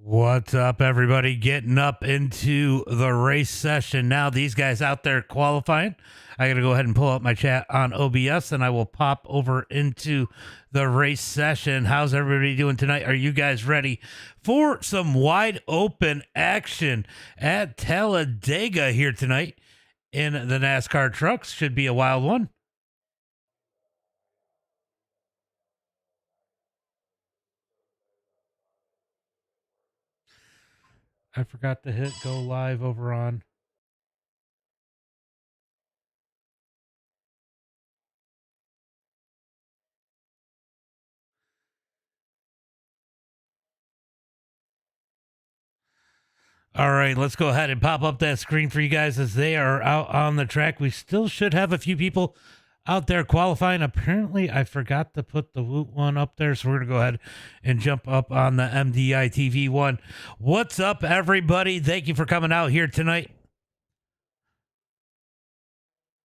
What's up, everybody? Getting up into the race session now. These guys out there qualifying. I got to go ahead and pull up my chat on OBS and I will pop over into the race session. How's everybody doing tonight? Are you guys ready for some wide open action at Talladega here tonight in the NASCAR Trucks? Should be a wild one. I forgot to hit go live over on. All right, let's go ahead and pop up that screen for you guys as they are out on the track. We still should have a few people out there qualifying. Apparently, I forgot to put the WOOT one up there, so we're going to go ahead and jump up on the MDiTV one. What's up, everybody? Thank you for coming out here tonight.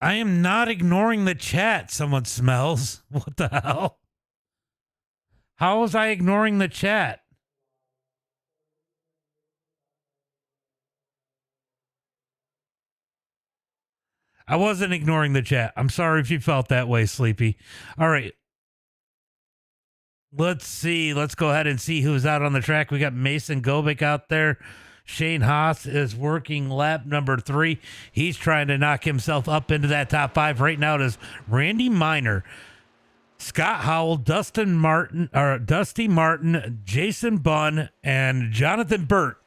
I am not ignoring the chat, someone smells. What the hell? How was I ignoring the chat? I wasn't ignoring the chat. I'm sorry if you felt that way, Sleepy. All right. Let's see. Let's go ahead and see who's out on the track. We got Mason Gobick out there. Shane Haas is working lap number 3. He's trying to knock himself up into that top 5. Right now it is Randy Minor, Scott Howell, Dusty Martin, Jason Bunn, and Jonathan Burt.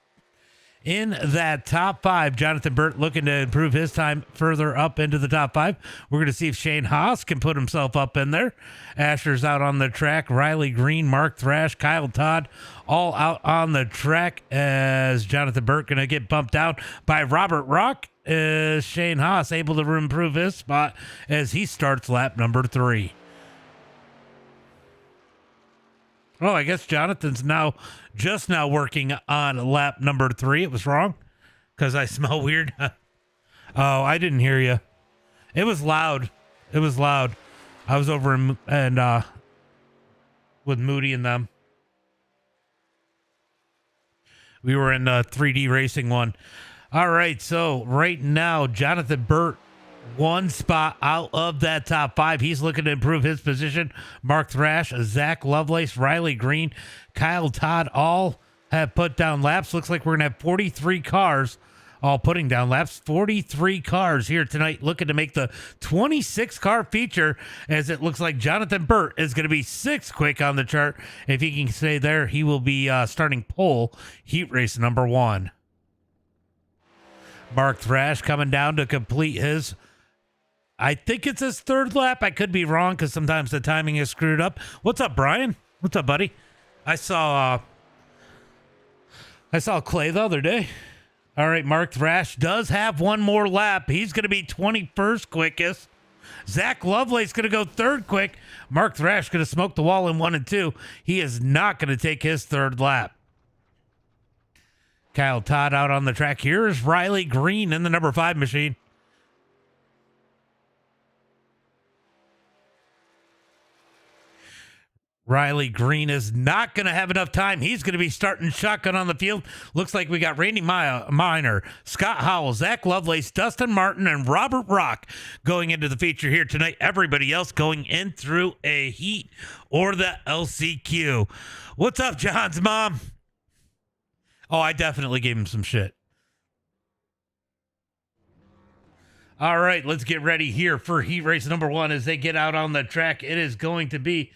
In that top 5, Jonathan Burt looking to improve his time further up into the top 5. We're going to see if Shane Haas can put himself up in there. Asher's out on the track. Riley Green, Mark Thrash, Kyle Todd, all out on the track as Jonathan Burt going to get bumped out by Robert Rock. Is Shane Haas able to improve his spot as he starts lap number 3? Oh, I guess Jonathan's just now working on lap number 3. It was wrong because I smell weird. Oh, I didn't hear you. It was loud. It was loud. I was over and with Moody and them. We were in 3D racing one. All right, so right now, Jonathan Burt, one spot out of that top 5. He's looking to improve his position. Mark Thrash, Zach Lovelace, Riley Green, Kyle Todd all have put down laps. Looks like we're going to have 43 cars all putting down laps. 43 cars here tonight looking to make the 26 car feature, as it looks like Jonathan Burt is going to be 6th quick on the chart. If he can stay there, he will be starting pole heat race number 1. Mark Thrash coming down to complete his, I think it's his 3rd lap. I could be wrong because sometimes the timing is screwed up. What's up, Brian? What's up, buddy? I saw Clay the other day. All right, Mark Thrash does have one more lap. He's going to be 21st quickest. Zach Lovelace going to go 3rd quick. Mark Thrash going to smoke the wall in 1 and 2. He is not going to take his 3rd lap. Kyle Todd out on the track. Here's Riley Green in the number 5 machine. Riley Green is not going to have enough time. He's going to be starting shotgun on the field. Looks like we got Randy Minor, Scott Howell, Zach Lovelace, Dustin Martin, and Robert Rock going into the feature here tonight. Everybody else going in through a heat or the LCQ. What's up, John's mom? Oh, I definitely gave him some shit. All right, let's get ready here for heat race number 1 as they get out on the track. It is going to be...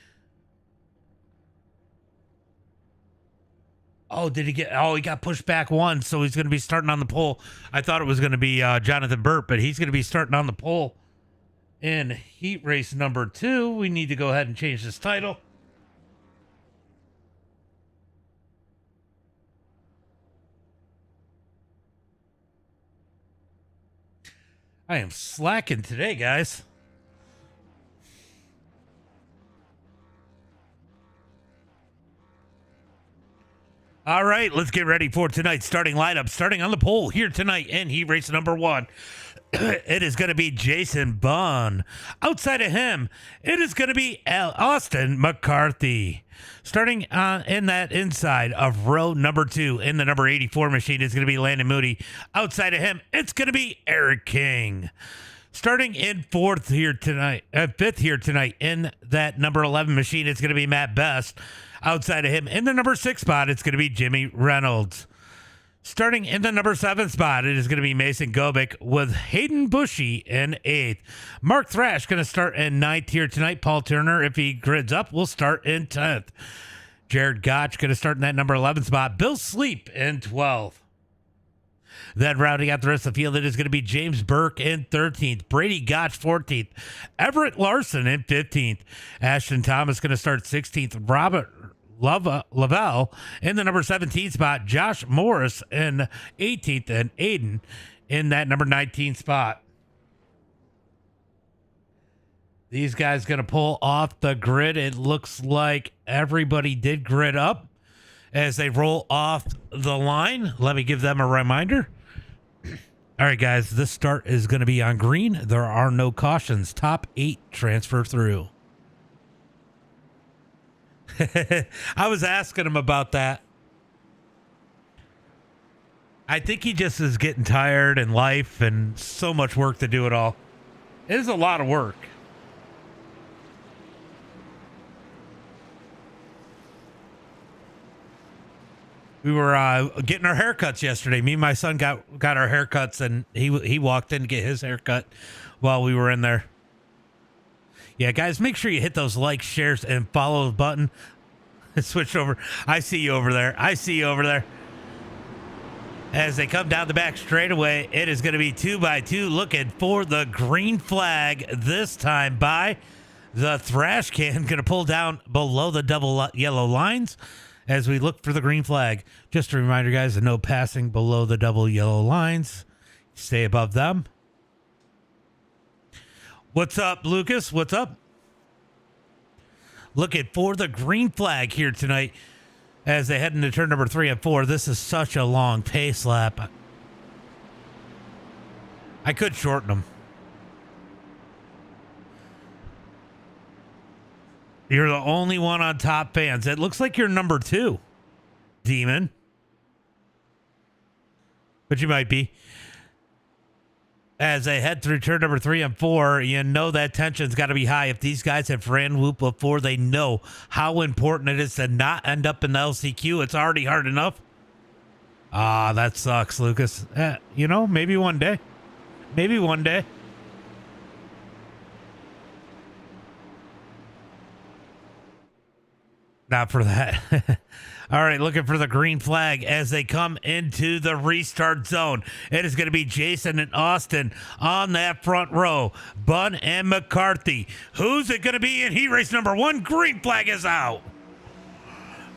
Oh, did he get... Oh, he got pushed back 1, so he's going to be starting on the pole. I thought it was going to be Jonathan Burt, but he's going to be starting on the pole in heat race number 2. We need to go ahead and change this title. I am slacking today, guys. All right, let's get ready for tonight's starting lineup. Starting on the pole here tonight in heat race number 1. it is going to be Jason Bunn. Outside of him, it is going to be Austin McCarthy. Starting in that inside of row number 2 in the number 84 machine is going to be Landon Moody. Outside of him, it's going to be Eric King. Starting in fifth here tonight in that number 11 machine, it's going to be Matt Best. Outside of him, in the number 6 spot, it's going to be Jimmy Reynolds. Starting in the number 7 spot, it is going to be Mason Gobick with Hayden Bushy in 8th. Mark Thrash going to start in 9th here tonight. Paul Turner, if he grids up, will start in 10th. Jared Gotch going to start in that number 11 spot. Bill Sleep in 12th. Then rounding out the rest of the field, it is going to be James Burke in 13th. Brady Gotch 14th. Everett Larson in 15th. Ashton Thomas going to start 16th. Robert Lavelle in the number 17 spot. Josh Morris in 18th. And Aiden in that number 19 spot. These guys going to pull off the grid. It looks like everybody did grid up as they roll off the line. Let me give them a reminder. All right, guys, this start is going to be on green. There are no cautions. Top 8 transfer through. I was asking him about that. I think he just is getting tired in life and so much work to do it all. It is a lot of work. We were getting our haircuts yesterday. Me and my son got our haircuts, and he walked in to get his haircut while we were in there. Yeah, guys, make sure you hit those likes, shares, and follow button. Switch over. I see you over there. As they come down the back straightaway, it is going to be 2x2 looking for the green flag, this time by the Thrash Can. Going to pull down below the double yellow lines as we look for the green flag. Just a reminder, guys, no passing below the double yellow lines. Stay above them. What's up, Lucas? What's up? Looking for the green flag here tonight as they head into turn number 3 and 4. This is such a long pace lap. I could shorten them. You're the only one on top, fans. It looks like you're number 2, Demon. But you might be. As they head through turn number 3 and 4, you know that tension's got to be high. If these guys have ran WOOT before, they know how important it is to not end up in the LCQ. It's already hard enough. Ah, that sucks, Lucas. Maybe one day. Maybe one day. Not for that. All right, looking for the green flag as they come into the restart zone. It is going to be Jason and Austin on that front row. Bunn and McCarthy. Who's it going to be in heat race number 1? Green flag is out.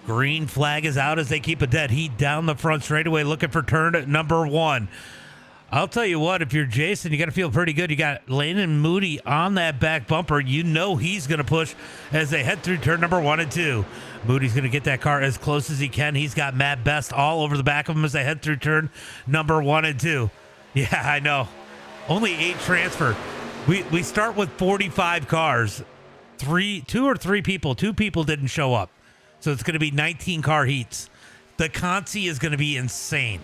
Green flag is out as they keep a dead heat down the front straightaway looking for turn number 1. I'll tell you what, if you're Jason, you got to feel pretty good. You got Landon Moody on that back bumper. You know he's going to push as they head through turn number 1 and 2. Moody's going to get that car as close as he can. He's got Matt Best all over the back of him as they head through turn number 1 and 2. Yeah, I know. Only 8 transfer. We start with 45 cars. 2 or 3 people. 2 people didn't show up. So it's going to be 19 car heats. The Consi is going to be insane.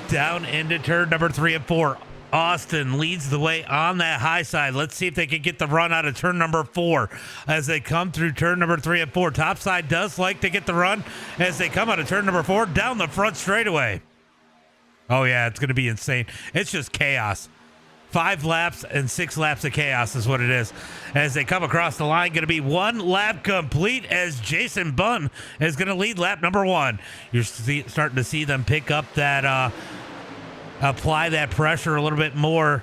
Down into turn number 3 and 4. Austin leads the way on that high side. Let's see if they can get the run out of turn number 4 as they come through turn number 3 and 4. Top side does like to get the run as they come out of turn number 4 down the front straightaway. Oh, yeah, it's going to be insane. It's just chaos. 5 laps and 6 laps of chaos is what it is. As they come across the line, going to be 1 lap complete as Jason Bunn is going to lead lap number 1. You're starting to see them pick up that, apply that pressure a little bit more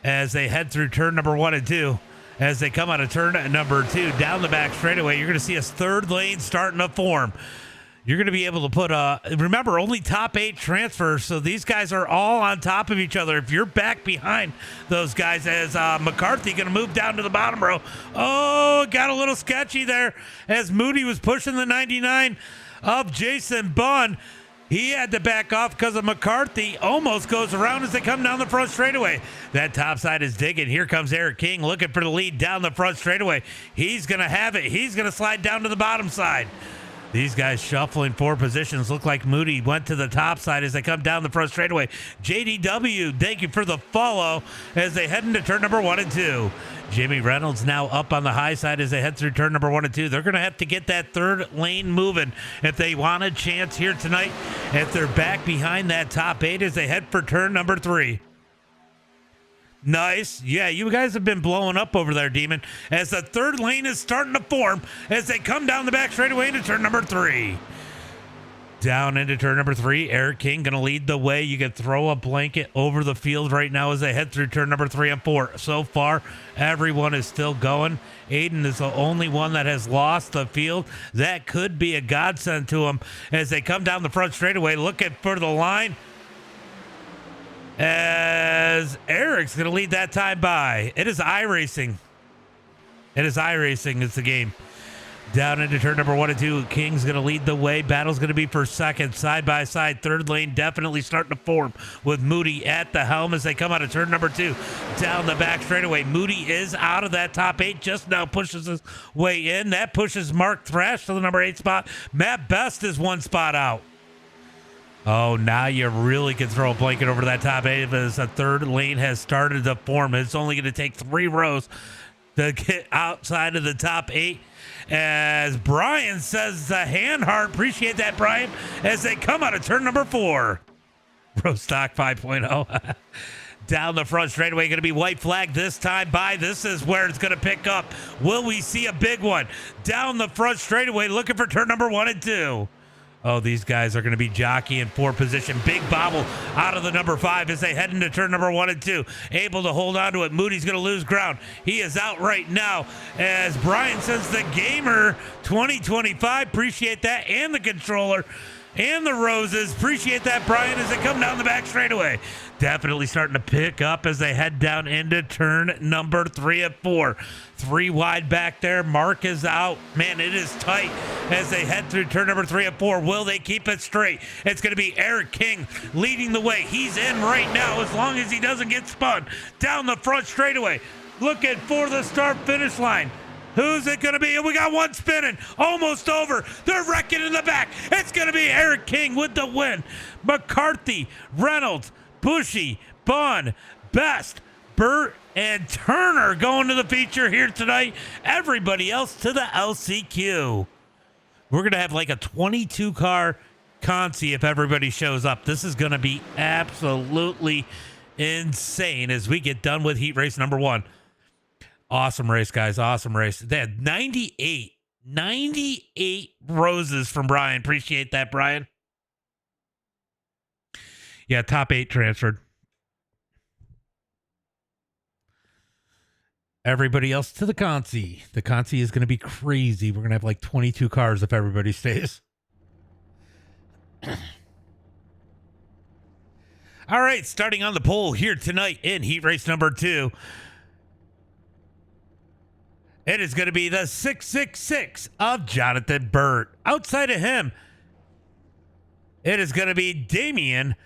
as they head through turn number 1 and 2. As they come out of turn number 2 down the back straightaway, you're going to see a 3rd lane starting to form. You're going to be able to put remember, only top 8 transfers, so these guys are all on top of each other. If you're back behind those guys, as McCarthy going to move down to the bottom row. Oh, got a little sketchy there as Moody was pushing the 99 of Jason Bunn. He had to back off because of McCarthy. Almost goes around as they come down the front straightaway. That top side is digging. Here comes Eric King looking for the lead down the front straightaway. He's going to have it. He's going to slide down to the bottom side. These guys shuffling 4 positions. Look like Moody went to the top side as they come down the front straightaway. JDW, thank you for the follow as they head into turn number 1 and 2. Jimmy Reynolds now up on the high side as they head through turn number 1 and 2. They're going to have to get that third lane moving if they want a chance here tonight. If they're back behind that top 8 as they head for turn number 3. Nice. Yeah, you guys have been blowing up over there, Demon, as the third lane is starting to form as they come down the back straightaway into turn number 3. Down into turn number 3, Eric King going to lead the way. You can throw a blanket over the field right now as they head through turn number 3 and 4. So far, everyone is still going. Aiden is the only one that has lost the field. That could be a godsend to him as they come down the front straightaway looking for the line. As Eric's going to lead that time by. It is iRacing. It's the game. Down into turn number 1 and 2. King's going to lead the way. Battle's going to be for second. Side by side. Third lane definitely starting to form with Moody at the helm as they come out of turn number 2. Down the back straightaway. Moody is out of that top 8. Just now pushes his way in. That pushes Mark Thrash to the number 8 spot. Matt Best is 1 spot out. Oh, now you really can throw a blanket over that top 8 as the third lane has started to form. It's only going to take 3 rows to get outside of the top 8. As Brian says the hand heart. Appreciate that, Brian, as they come out of turn number 4. Rostock 5.0. Down the front straightaway, going to be white flag this time by. This is where it's going to pick up. Will we see a big one? Down the front straightaway, looking for turn number 1 and 2. Oh, these guys are going to be jockeying for position. Big bobble out of the number 5 as they head into turn number 1 and 2. Able to hold on to it. Moody's going to lose ground. He is out right now as Brian says the Gamer 2025. Appreciate that. And the controller and the roses. Appreciate that, Brian, as they come down the back straightaway. Definitely starting to pick up as they head down into turn number 3 and 4. 3 wide back there. Mark is out. Man, it is tight as they head through turn number 3 and 4. Will they keep it straight? It's going to be Eric King leading the way. He's in right now as long as he doesn't get spun. Down the front straightaway. Looking for the start finish line. Who's it going to be? And we got one spinning. Almost over. They're wrecking in the back. It's going to be Eric King with the win. McCarthy, Reynolds, Bushy, Bond, Best, Burt, and Turner going to the feature here tonight. Everybody else to the LCQ. We're going to have like a 22-car consi if everybody shows up. This is going to be absolutely insane as we get done with heat race number 1. Awesome race, guys. Awesome race. They had 98 roses from Brian. Appreciate that, Brian. Yeah, top 8 transferred. Everybody else to the consi. The consi is going to be crazy. We're going to have like 22 cars if everybody stays. All right, starting on the pole here tonight in heat race number 2. It is going to be the 666 of Jonathan Burt. Outside of him, it is going to be Damian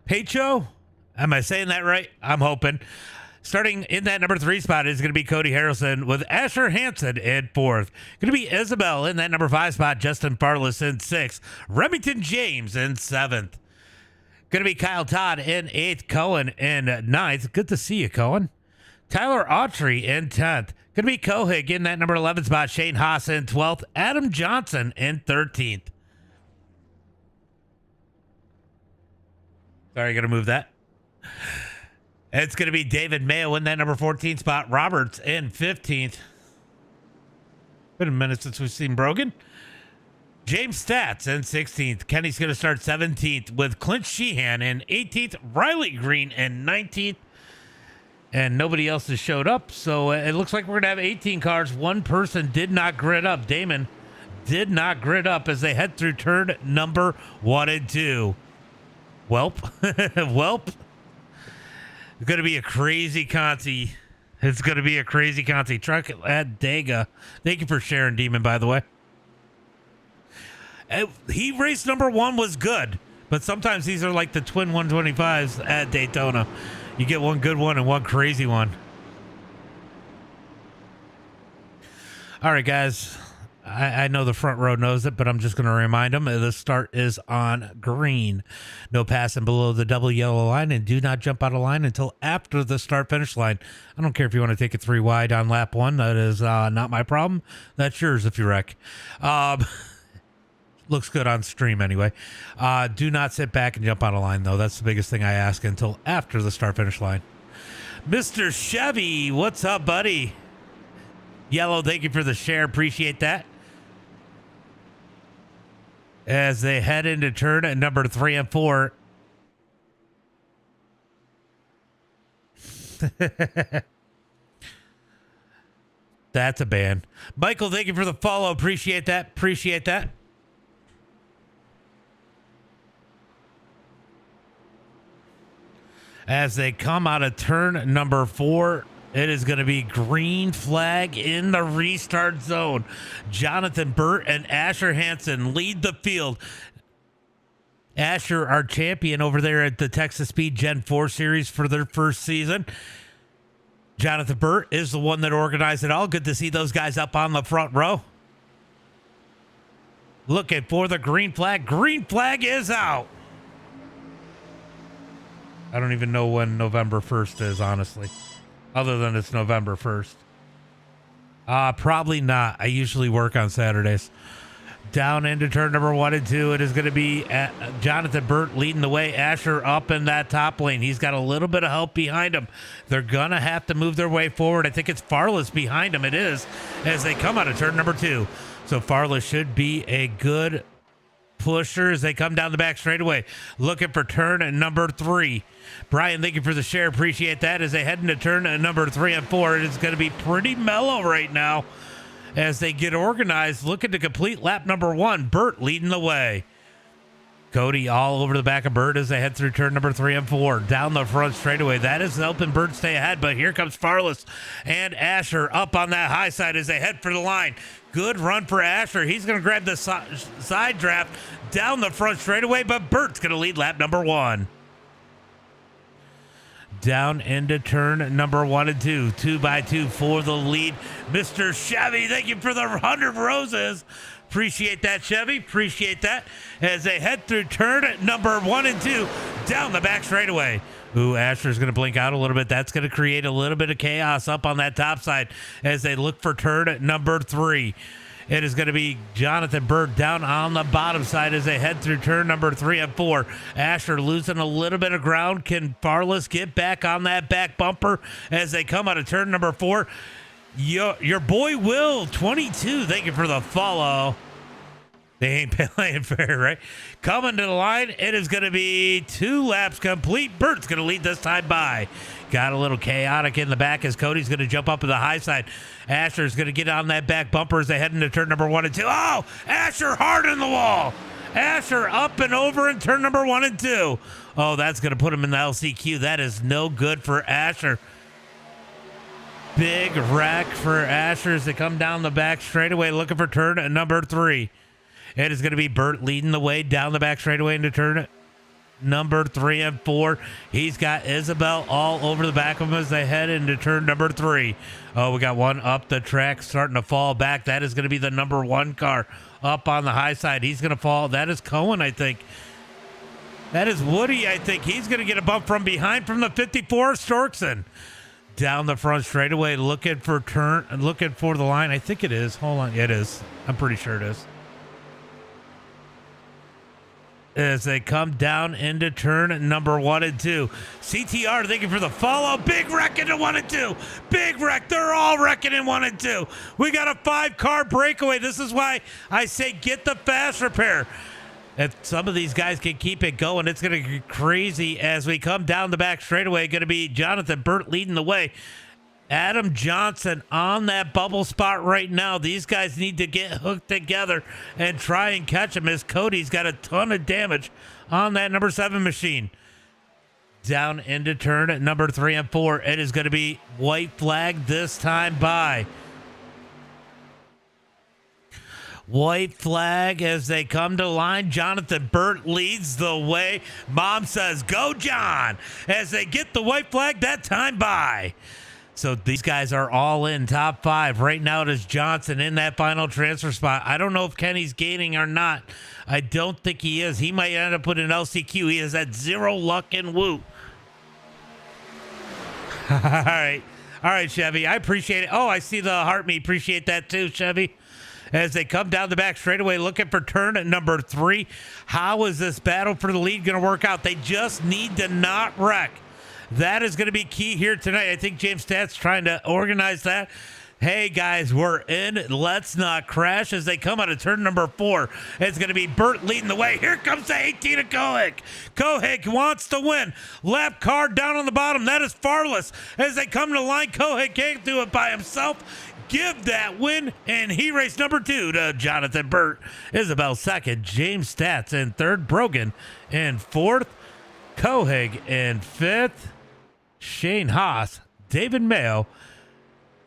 Pacho. Am I saying that right? I'm hoping. Starting in that number 3 spot is going to be Cody Harrelson with Asher Hansen in 4th. Going to be Isabel in that number 5 spot. Justin Farless in 6th. Remington James in 7th. Going to be Kyle Todd in 8th. Cohen in 9th. Good to see you, Cohen. Tyler Autry in 10th. Going to be Kohig in that number 11 spot. Shane Haas in 12th. Adam Johnson in 13th. Sorry, going to move that. It's going to be David Mayo in that number 14 spot. Roberts in 15th. Been a minute since we've seen Brogan. James Stats in 16th. Kenny's going to start 17th with Clint Sheehan in 18th. Riley Green in 19th. And nobody else has showed up. So it looks like we're going to have 18 cars. One person did not grid up. Damon did not grid up as they head through turn number 1 and 2. Welp. Welp. It's going to be a crazy consi. It's going to be a crazy consi. Truck at Dega. Thank you for sharing, Demon, by the way. He raced number 1 was good, but sometimes these are like the twin 125s at Daytona. You get one good one and one crazy one. All right, guys. I know the front row knows it, but I'm just going to remind them the start is on green. No passing below the double yellow line, and do not jump out of line until after the start finish line. I don't care if you want to take it 3 wide on lap 1. That is not my problem. That's yours if you wreck. Looks good on stream anyway. Do not sit back and jump out of line, though. That's the biggest thing I ask until after the start finish line. Mr. Chevy, what's up, buddy? Yellow, thank you for the share. Appreciate that. As they head into turn at number 3 and 4. That's a ban. Michael, thank you for the follow. Appreciate that. Appreciate that. As they come out of turn number 4, it is going to be green flag in the restart zone. Jonathan Burt and Asher Hansen lead the field. Asher, our champion over there at the Texas Speed Gen 4 series for their first season. Jonathan Burt is the one that organized it all. Good to see those guys up on the front row. Looking for the green flag. Green flag is out. I don't even know when November 1st is, honestly. Other than it's November 1st. Probably not. I usually work on Saturdays. Down into turn number 1 and 2. It is going to be Jonathan Burt leading the way. Asher up in that top lane. He's got a little bit of help behind him. They're going to have to move their way forward. I think it's Farless behind him. It is, as they come out of turn number 2. So Farless should be a good pusher as they come down the back straightaway. Looking for turn number 3. Brian, thank you for the share. Appreciate that. As they head into turn number 3 and 4, it is going to be pretty mellow right now as they get organized. Looking to complete lap number 1. Burt leading the way. Cody all over the back of Burt as they head through turn number 3 and 4. Down the front straightaway. That is helping Burt stay ahead, but here comes Farless and Asher up on that high side as they head for the line. Good run for Asher. He's going to grab the side draft down the front straightaway, but Burt's going to lead lap number 1. Down into turn number 1 and 2. 2 by 2 for the lead. Mr. Chevy, thank you for the 100 roses. Appreciate that, Chevy. Appreciate that. As they head through turn number 1 and 2 down the back straightaway. Ooh, Asher's going to blink out a little bit. That's going to create a little bit of chaos up on that top side as they look for turn number 3. It is going to be Jonathan Burt down on the bottom side as they head through turn number 3 and 4. Asher losing a little bit of ground. Can Farless get back on that back bumper as they come out of turn number 4? Your boy Will, 22, thank you for the follow. They ain't playing fair, right? Coming to the line, it is going to be 2 laps complete. Burt's going to lead this time by. Got a little chaotic in the back as Cody's going to jump up to the high side. Asher's going to get on that back bumper as they head into turn number 1 and 2. Oh, Asher hard in the wall. Asher up and over in turn number 1 and 2. Oh, that's going to put him in the LCQ. That is no good for Asher. Big wreck for Asher as they come down the back straightaway looking for turn number 3. It is going to be Burt leading the way down the back straightaway into turn number 3 and 4. He's got Isabel all over the back of him as they head into turn number 3. Oh, we got one up the track starting to fall back. That is going to be the number 1 car up on the high side. He's going to fall. That is Cohen, I think. That is Woody, I think. He's going to get a bump from behind from the 54, Storkson. Down the front straightaway, looking for the line. I think it is. Hold on. It is. I'm pretty sure it is. As they come down into turn number 1 and 2. CTR, thank you for the follow. Big wreck into 1 and 2. Big wreck. They're all wrecking in 1 and 2. We got a 5-car breakaway. This is why I say get the fast repair. If some of these guys can keep it going, it's going to get crazy as we come down the back straightaway. Going to be Jonathan Burt leading the way. Adam Johnson on that bubble spot right now. These guys need to get hooked together and try and catch him as Cody's got a ton of damage on that number 7 machine. Down into turn number 3 and 4. It is going to be white flag this time by. White flag as they come to line. Jonathan Burt leads the way. Mom says, go, John, as they get the white flag that time by. So these guys are all in top 5. Right now it is Johnson in that final transfer spot. I don't know if Kenny's gaining or not. I don't think he is. He might end up with an LCQ. He has had 0 luck in WOOT. All right. All right, Chevy. I appreciate it. Oh, I see the heart me. Appreciate that too, Chevy. As they come down the back straightaway looking for turn at number 3. How is this battle for the lead going to work out? They just need to not wreck. That is going to be key here tonight. I think James Stat's trying to organize that. Hey, guys, we're in. Let's not crash as they come out of turn number 4. It's going to be Burt leading the way. Here comes the 18 of Kohik. Kohik wants to win. Lap car down on the bottom. That is Farless. As they come to the line, Kohik can't do it by himself. Give that win, and he raced number 2 to Jonathan Burt. Isabel 2nd. James Stats in 3rd. Brogan in 4th. Kohig in 5th. Shane Haas, David Mayo,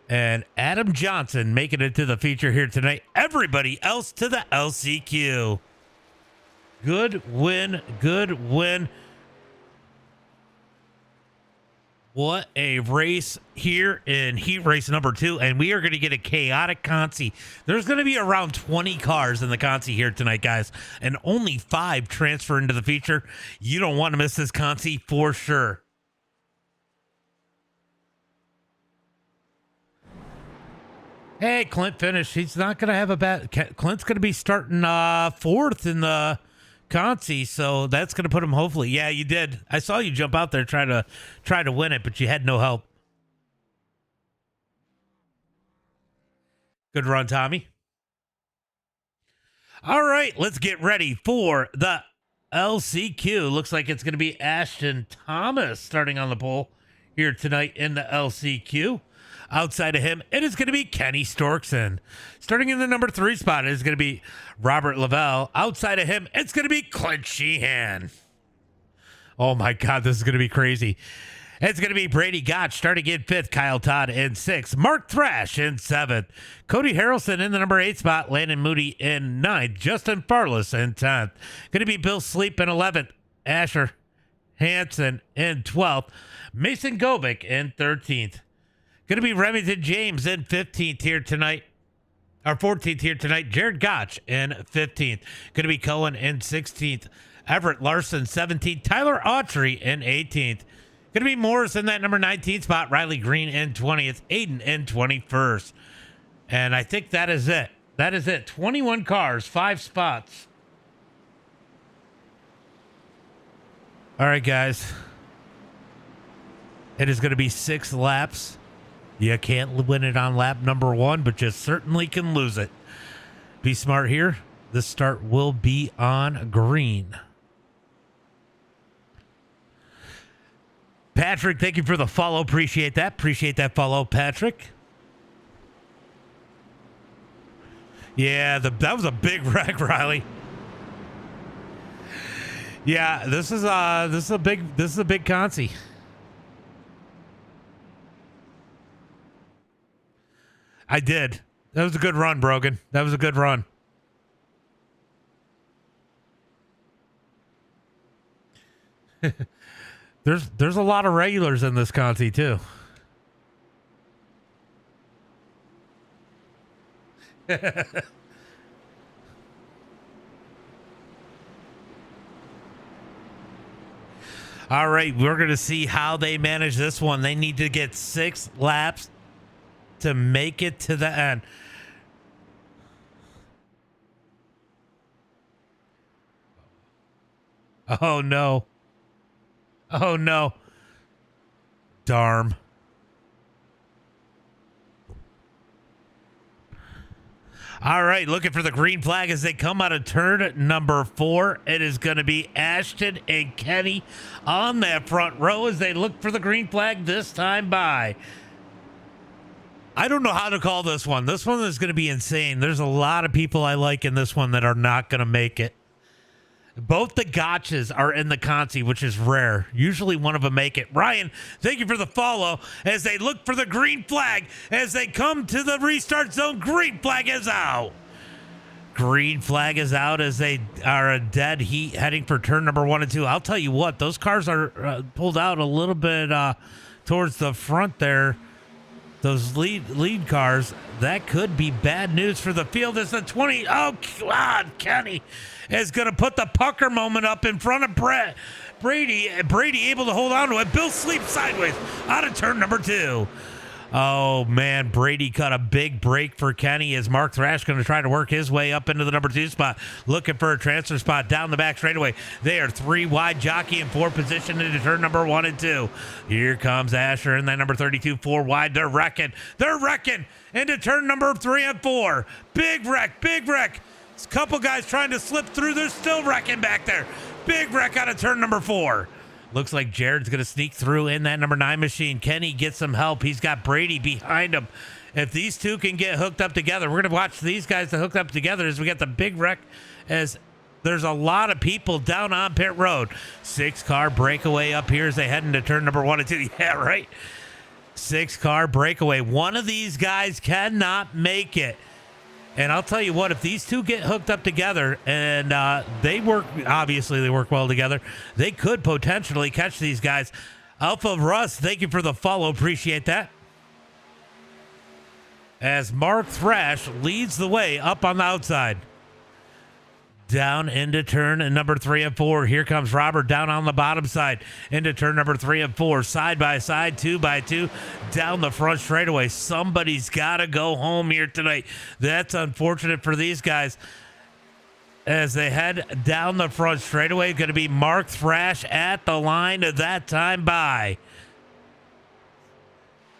and Adam Johnson making it to the feature here tonight. Everybody else to the LCQ. Good win, good win. What a race here in heat race number 2, and we are going to get a chaotic Consi. There's going to be around 20 cars in the Consi here tonight, guys, and only 5 transfer into the feature. You don't want to miss this Consi for sure. Hey, Clint finished. He's not going to have a bad... Clint's going to be starting 4th in the Consi, so that's going to put him hopefully... Yeah, you did. I saw you jump out there try to win it, but you had no help. Good run, Tommy. All right, let's get ready for the LCQ. Looks like it's going to be Ashton Thomas starting on the pole here tonight in the LCQ. Outside of him, it is going to be Kenny Storkson. Starting in the number 3 spot, it is going to be Robert Lavelle. Outside of him, it's going to be Clint Sheehan. Oh my God, this is going to be crazy. It's going to be Brady Gotch starting in 5th, Kyle Todd in 6th, Mark Thrash in 7th, Cody Harrelson in the number 8 spot, Landon Moody in 9th, Justin Farless in 10th. Going to be Bill Sleep in 11th, Asher Hansen in 12th, Mason Gobick in 13th. Going to be Remington James in 15th here tonight. Or 14th here tonight. Jared Gotch in 15th. Going to be Cohen in 16th. Everett Larson 17th. Tyler Autry in 18th. Going to be Morris in that number 19 spot. Riley Green in 20th. Aiden in 21st. And I think that is it. That is it. 21 cars, 5 spots. All right, guys. It is going to be 6 laps. You can't win it on lap number 1, but you certainly can lose it. Be smart here. This start will be on green. Patrick, thank you for the follow. Appreciate that. Appreciate that follow, Patrick. Yeah, that was a big wreck, Riley. Yeah, this is a big Consi. I did. That was a good run, Brogan. That was a good run. There's a lot of regulars in this Conti too. All right, we're going to see how they manage this one. They need to get 6 laps to make it to the end. Oh no. Oh no. Darn. All right, looking for the green flag as they come out of turn number 4. It is going to be Ashton and Kenny on that front row as they look for the green flag this time by. I don't know how to call this one. This one is going to be insane. There's a lot of people I like in this one that are not going to make it. Both the Gotches are in the Consi, which is rare. Usually one of them make it. Ryan, thank you for the follow as they look for the green flag as they come to the restart zone. Green flag is out. Green flag is out as they are a dead heat heading for turn number 1 and 2. I'll tell you what, those cars are pulled out a little bit towards the front there. Those lead cars, that could be bad news for the field. As the 20, oh God, Kenny is going to put the pucker moment up in front of Brady. Brady able to hold on to it. Bill sleeps sideways out of turn number 2. Oh, man, Brady cut a big break for Kenny as Mark Thrash going to try to work his way up into the number 2 spot, looking for a transfer spot down the back straightaway. They are 3 wide, jockey in 4 position into turn number 1 and 2. Here comes Asher in that number 32, 4 wide. They're wrecking into turn number 3 and 4. Big wreck. A couple guys trying to slip through. They're still wrecking back there. Big wreck out of turn number 4. Looks like Jared's going to sneak through in that number 9 machine. Kenny gets some help. He's got Brady behind him. If these two can get hooked up together, we're going to watch these guys to hook up together as we get the big wreck, as there's a lot of people down on pit road. 6-car breakaway up here as they head into turn number 1 and 2. Yeah, right. 6-car breakaway. One of these guys cannot make it. And I'll tell you what, if these two get hooked up together and they work well together, they could potentially catch these guys. Alpha Russ, thank you for the follow. Appreciate that. As Mark Thrash leads the way up on the outside. Down into turn number 3 and 4. Here comes Robert down on the bottom side into turn number 3 and 4. Side by side, 2 by 2, down the front straightaway. Somebody's got to go home here tonight. That's unfortunate for these guys. As they head down the front straightaway, going to be Mark Thrash at the line of that time by.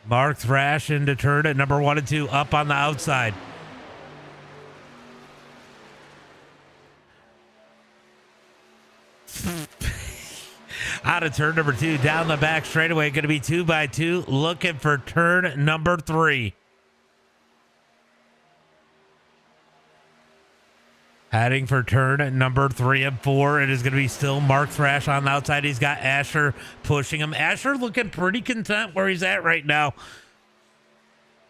Mark Thrash into turn at number 1 and 2 up on the outside. Out of turn number 2, down the back straightaway, going to be 2 by 2, looking for turn number 3. Heading for turn number 3 and 4, it is going to be still Mark Thrash on the outside. He's got Asher pushing him. Asher looking pretty content where he's at right now.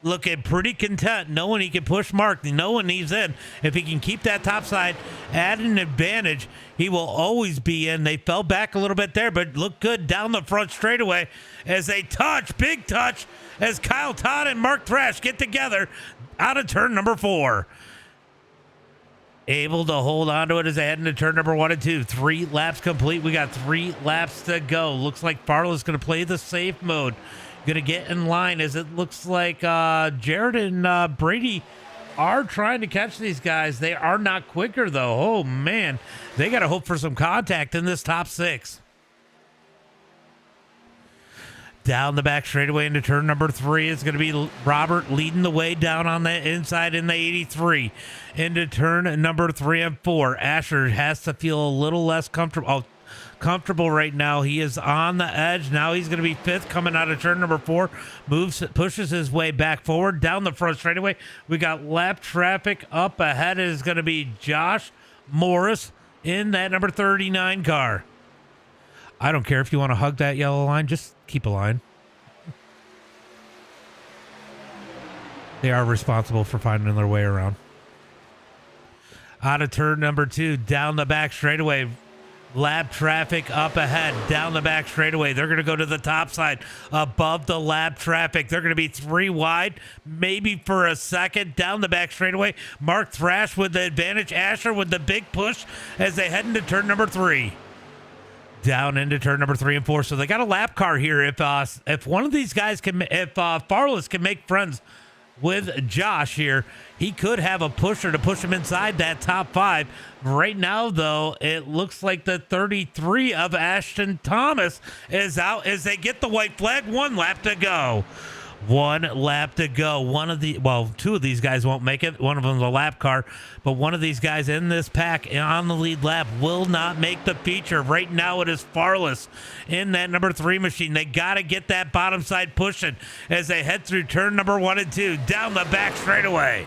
Looking pretty content, knowing he can push Mark, knowing he's in. If he can keep that top side at an advantage, he will always be in. They fell back a little bit there, but look good down the front straightaway as they touch, big touch, as Kyle Todd and Mark Thrash get together out of turn number 4. Able to hold on to it as they head into turn number 1 and 2. 3 laps complete. We got 3 laps to go. Looks like Farley's going to play the safe mode. Going to get in line as it looks like Jared and Brady are trying to catch these guys. They are not quicker, though. Oh, man. They got to hope for some contact in this top 6. Down the back straightaway into turn number 3. It's going to be Robert leading the way down on the inside in the 83. Into turn number 3 and 4. Asher has to feel a little less comfortable right now. He is on the edge. Now he's going to be 5th coming out of turn number 4. Pushes his way back forward down the front straightaway. We got lap traffic up ahead. It is going to be Josh Morris in that number 39 car. I don't care if you want to hug that yellow line. Just keep a line. They are responsible for finding their way around. Out of turn number 2, down the back straightaway. Lap traffic up ahead, down the back straightaway. They're going to go to the top side above the lap traffic. They're going to be 3 wide, maybe for a second, down the back straightaway. Mark Thrash with the advantage. Asher with the big push as they head into turn number 3. Down into turn number 3 and 4. So they got a lap car here. If one of these guys can, if Farless can make friends with Josh here, he could have a pusher to push him inside that top 5. Right now, though, it looks like the 33 of Ashton Thomas is out as they get the white flag. 1 lap to go. 1 lap to go. 2 of these guys won't make it. One of them's a lap car, but one of these guys in this pack on the lead lap will not make the feature. Right now it is Farless in that number 3 machine. They got to get that bottom side pushing as they head through turn number 1 and 2 down the back straightaway.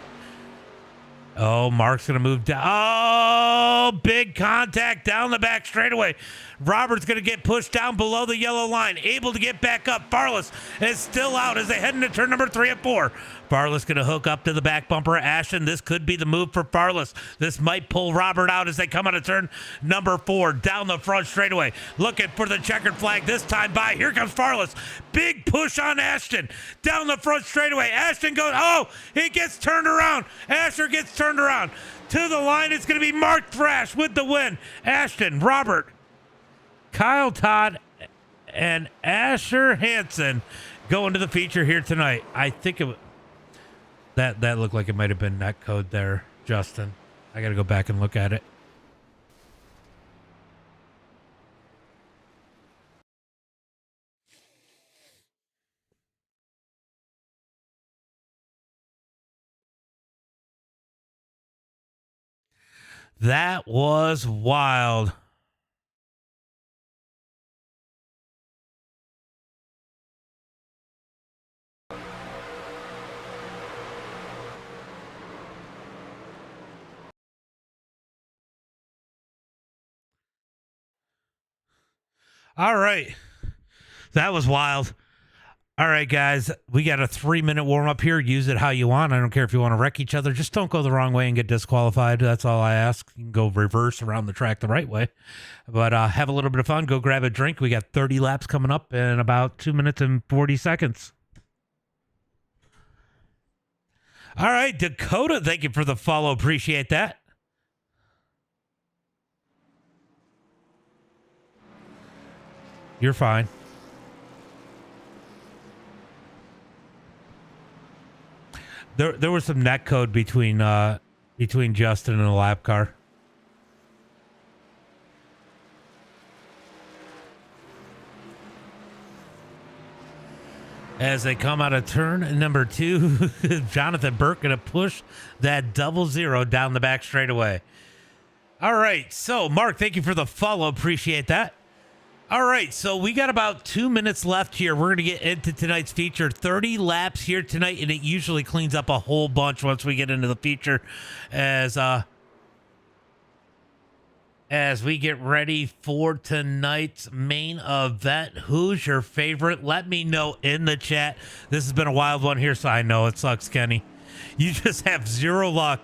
Oh, Mark's going to move down. Oh, big contact down the back straightaway. Robert's going to get pushed down below the yellow line. Able to get back up. Farless is still out as they head into turn number 3 and 4. Farless going to hook up to the back bumper of Ashton. This could be the move for Farless. This might pull Robert out as they come out of turn number 4 down the front straightaway. Looking for the checkered flag this time by. Here comes Farless. Big push on Ashton down the front straightaway. Ashton goes, oh, he gets turned around. Asher gets turned around. To the line, it's going to be Mark Thrash with the win. Ashton, Robert, Kyle Todd, and Asher Hansen going to the feature here tonight. I think that looked like it might have been net code there, Justin. I got to go back and look at it. That was wild. All right. That was wild. All right, guys, we got a 3-minute warm-up here. Use it how you want. I don't care if you want to wreck each other. Just don't go the wrong way and get disqualified. That's all I ask. You can go reverse around the track the right way. But have a little bit of fun. Go grab a drink. We got 30 laps coming up in about 2 minutes and 40 seconds. All right, Dakota, thank you for the follow. Appreciate that. You're fine. There was some net code between Justin and the lap car. As they come out of turn number 2, Jonathan Burke going to push that 00 down the back straightaway. All right, so Mark, thank you for the follow. Appreciate that. All right, so we got about 2 minutes left here. We're going to get into tonight's feature. 30 laps here tonight, and it usually cleans up a whole bunch once we get into the feature as we get ready for tonight's main event. Who's your favorite? Let me know in the chat. This has been a wild one here, so I know it sucks, Kenny. You just have zero luck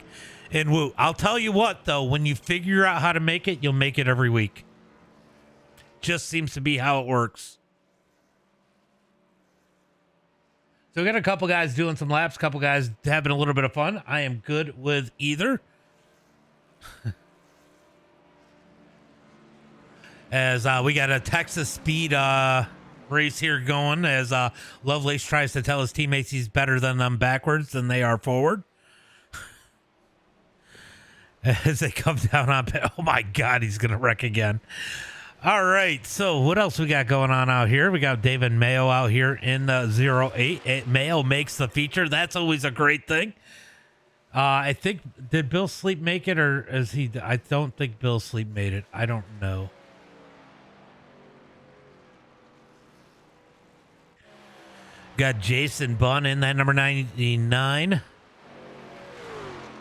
in WOOT. I'll tell you what, though, when you figure out how to make it, you'll make it every week. Just seems to be how it works. So we got a couple guys doing some laps, couple guys having a little bit of fun. I am good with either. As we got a Texas speed race here going, as Lovelace tries to tell his teammates he's better than them backwards than they are forward. As they come down on pit. Oh my God, he's gonna wreck again. All right, so what else we got going on out here? We got David Mayo out here in the 08. Mayo makes the feature. That's always a great thing. I think, did Bill Sleep make it, or is he? I don't think Bill Sleep made it. I don't know. Got Jason Bunn in that number 99.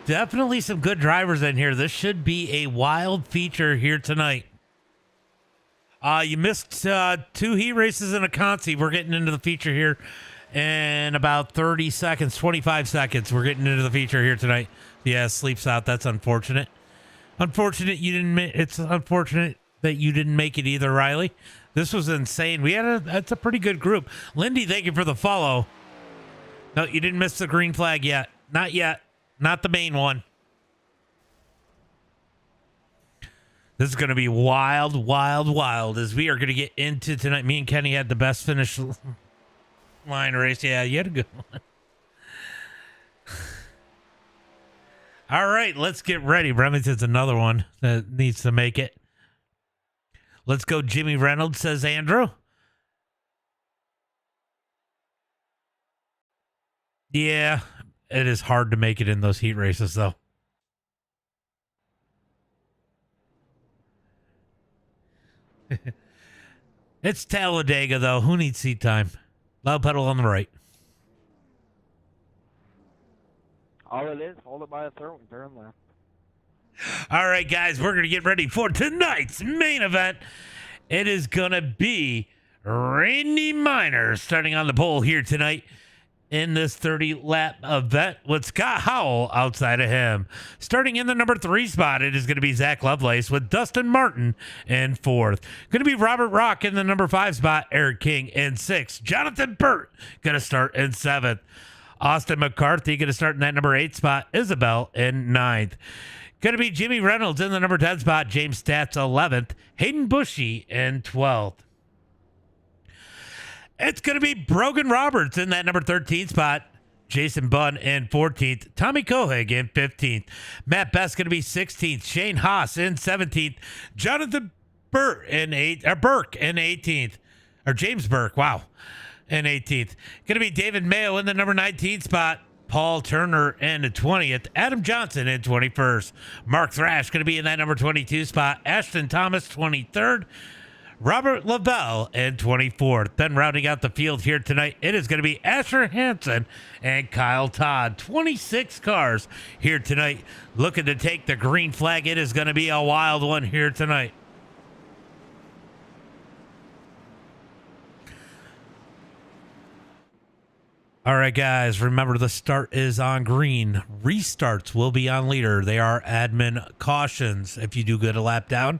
Definitely some good drivers in here. This should be a wild feature here tonight. You missed 2 heat races and a consi. We're getting into the feature here in about 30 seconds, 25 seconds. We're getting into the feature here tonight. Yeah, Sleep's out. That's unfortunate. It's unfortunate that you didn't make it either, Riley. This was insane. That's a pretty good group. Lindy, thank you for the follow. No, you didn't miss the green flag yet. Not yet. Not the main one. This is going to be wild, wild, wild as we are going to get into tonight. Me and Kenny had the best finish line race. Yeah, you had a good one. All right, let's get ready. Remington's another one that needs to make it. Let's go, Jimmy Reynolds, says Andrew. Yeah, it is hard to make it in those heat races, though. It's Talladega, though. Who needs seat time? Loud pedal on the right. All it is, hold it by a throat and turn left. All right, guys, we're going to get ready for tonight's main event. It is going to be Randy Miner starting on the pole here tonight in this 30-lap event with Scott Howell outside of him. Starting in the number 3 spot, it is going to be Zach Lovelace with Dustin Martin in 4th. Going to be Robert Rock in the number 5 spot, Eric King in 6th. Jonathan Burt going to start in 7th. Austin McCarthy going to start in that number 8 spot. Isabel in 9th. Going to be Jimmy Reynolds in the number 10 spot. James Stats 11th. Hayden Bushy in 12th. It's going to be Brogan Roberts in that number 13 spot. Jason Bunn in 14th. Tommy Kohig in 15th. Matt Best going to be 16th. Shane Haas in 17th. Jonathan Burke in 18th. Or James Burke, wow, in 18th. Going to be David Mayo in the number 19 spot. Paul Turner in the 20th. Adam Johnson in 21st. Mark Thrash going to be in that number 22 spot. Ashton Thomas 23rd. Robert Lavelle in 24th. Then rounding out the field here tonight, it is going to be Asher Hansen and Kyle Todd. 26 cars here tonight looking to take the green flag. It is going to be a wild one here tonight. All right, guys, remember the start is on green. Restarts will be on leader. They are admin cautions. If you do get a lap down,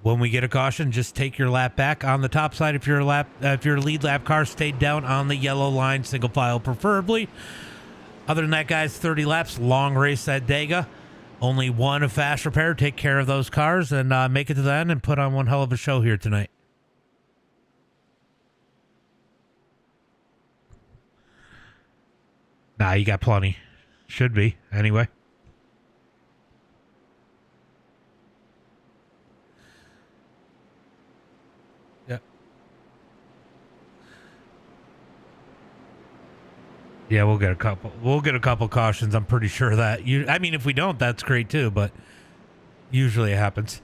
when we get a caution, just take your lap back on the top side. If your lead lap car stayed down on the yellow line, single file preferably. Other than that, guys, 30 laps, long race at Dega. Only one fast repair. Take care of those cars and make it to the end and put on one hell of a show here tonight. Nah, you got plenty. Should be, anyway. Yeah, we'll get a couple. We'll get a couple cautions. I'm pretty sure of that. I mean, if we don't, that's great too. But usually it happens.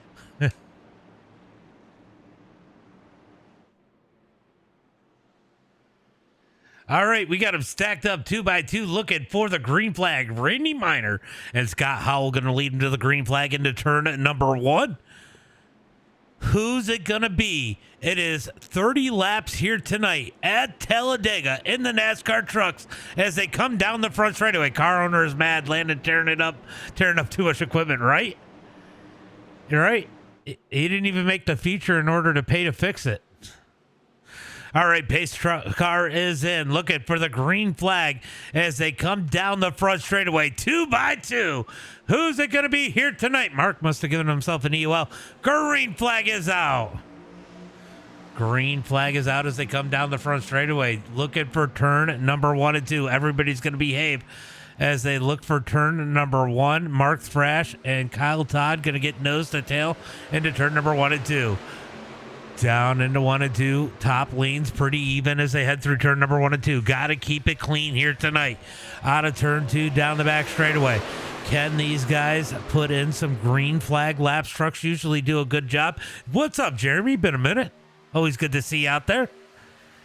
All right, we got them stacked up 2 by 2, looking for the green flag. Randy Miner and Scott Howell going to lead into the green flag into turn number 1. Who's it going to be? It is 30 laps here tonight at Talladega in the NASCAR trucks as they come down the front straightaway. Car owner is mad. Landon tearing up too much equipment, right? You're right. He didn't even make the feature in order to pay to fix it. All right, pace car is in, looking for the green flag as they come down the front straightaway, 2 by 2. Who's it going to be here tonight? Mark must have given himself an EUL. Green flag is out. Green flag is out as they come down the front straightaway, looking for turn number 1 and 2. Everybody's going to behave as they look for turn number 1. Mark Thrash and Kyle Todd going to get nose to tail into turn number 1 and 2. Down into 1 and 2. Top lanes pretty even as they head through turn number 1 and 2. Got to keep it clean here tonight. Out of turn 2, down the back straightaway. Can these guys put in some green flag laps? Trucks usually do a good job. What's up, Jeremy? Been a minute. Always good to see you out there.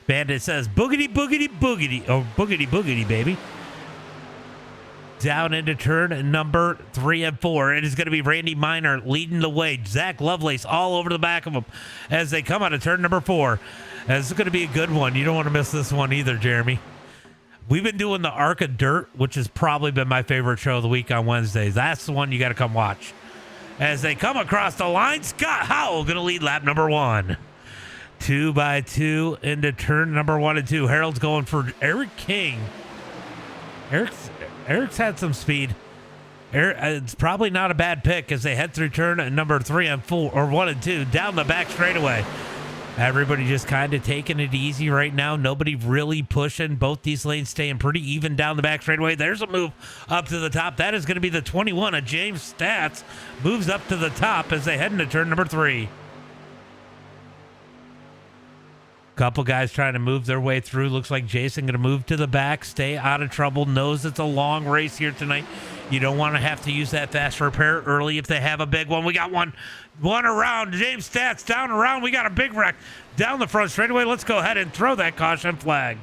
Bandit says, boogity, boogity, boogity. Oh, boogity, boogity, baby. Down into turn number 3 and 4. It is going to be Randy Miner leading the way. Zach Lovelace all over the back of him as they come out of turn number 4. This is going to be a good one. You don't want to miss this one either, Jeremy. We've been doing the Arc of Dirt, which has probably been my favorite show of the week on Wednesdays. That's the one you got to come watch. As they come across the line, Scott Howell going to lead lap number 1. 2 by 2 into turn number 1 and 2. Harold's going for Eric King. Eric's had some speed. It's probably not a bad pick as they head through turn number 3 and 4, or 1 and 2, down the back straightaway. Everybody just kind of taking it easy right now. Nobody really pushing. Both these lanes staying pretty even down the back straightaway. There's a move up to the top. That is going to be the 21 of James Stats. Moves up to the top as they head into turn number 3. Couple guys trying to move their way through. Looks like Jason going to move to the back, stay out of trouble. Knows it's a long race here tonight. You don't want to have to use that fast repair early if they have a big one. We got one around. James Stats down around. We got a big wreck down the front straightaway. Let's go ahead and throw that caution flag.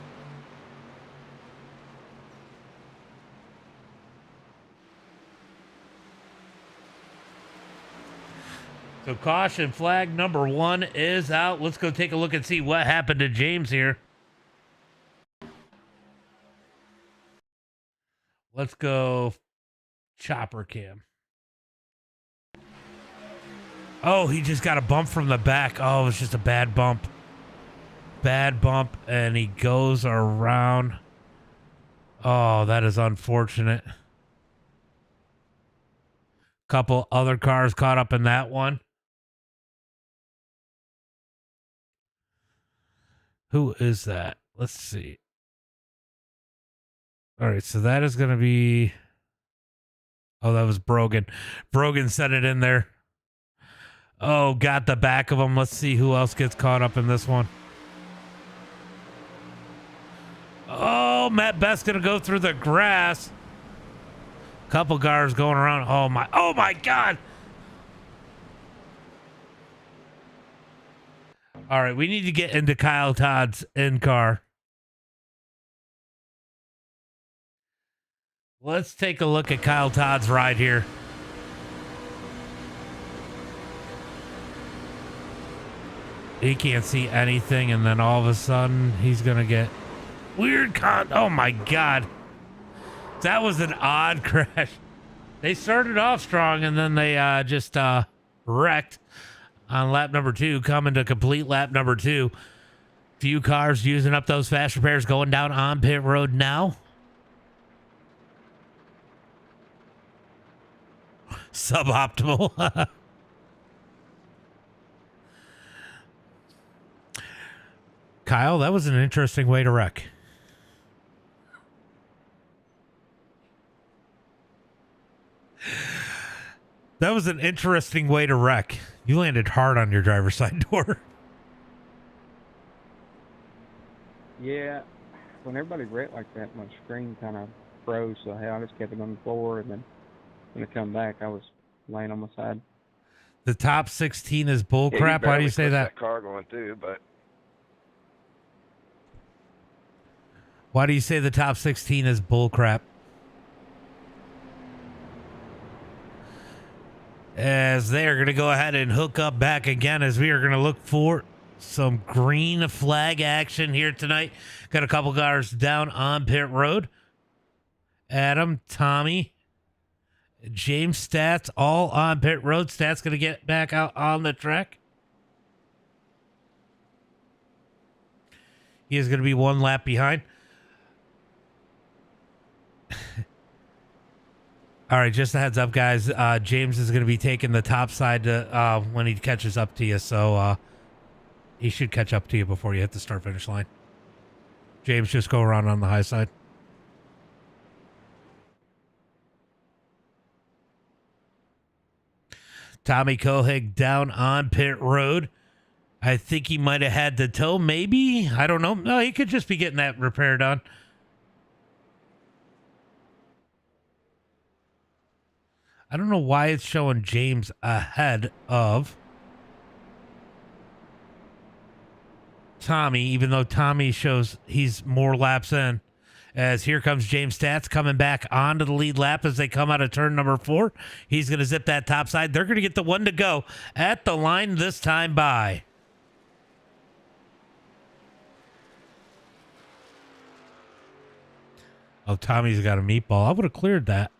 So caution flag number 1 is out. Let's go take a look and see what happened to James here. Let's go chopper cam. Oh, he just got a bump from the back. Oh, it was just a bad bump. Bad bump, and he goes around. Oh, that is unfortunate. Couple other cars caught up in that one. Who is that? Let's see. All right, so that is going to be... Oh, that was Brogan. Brogan sent it in there. Oh, got the back of him. Let's see who else gets caught up in this one. Oh, Matt Best's going to go through the grass. Couple cars going around. Oh my God. All right, we need to get into Kyle Todd's in-car. Let's take a look at Kyle Todd's ride here. He can't see anything, and then all of a sudden, he's going to get weird oh, my God. That was an odd crash. They started off strong, and then they just wrecked on lap number 2, coming to complete lap number 2. Few cars using up those fast repairs going down on pit road now. Suboptimal. Kyle, that was an interesting way to wreck. That was an interesting way to wreck. You landed hard on your driver's side door. Yeah, when everybody wrecked like that, my screen kind of froze, so I just kept it on the floor, and then when I come back, I was laying on my side. The top 16 is bullcrap. Yeah, why do you say that? Car going through, but Why do you say the top 16 is bullcrap? As they are going to go ahead and hook up back again, as we are going to look for some green flag action here tonight. Got a couple cars down on pit road. Adam, Tommy, James Stats, all on pit road. Stats going to get back out on the track. He is going to be one lap behind. All right, just a heads up, guys. James is going to be taking the top side to, when he catches up to you. So he should catch up to you before you hit the start-finish line. James, just go around on the high side. Tommy Kohig down on pit road. I think he might have had the tow, maybe. I don't know. No, he could just be getting that repair done. I don't know why it's showing James ahead of Tommy, even though Tommy shows he's more laps in. As here comes James Stats coming back onto the lead lap as they come out of turn number 4. He's going to zip that top side. They're going to get the one to go at the line this time by. Oh, Tommy's got a meatball. I would have cleared that.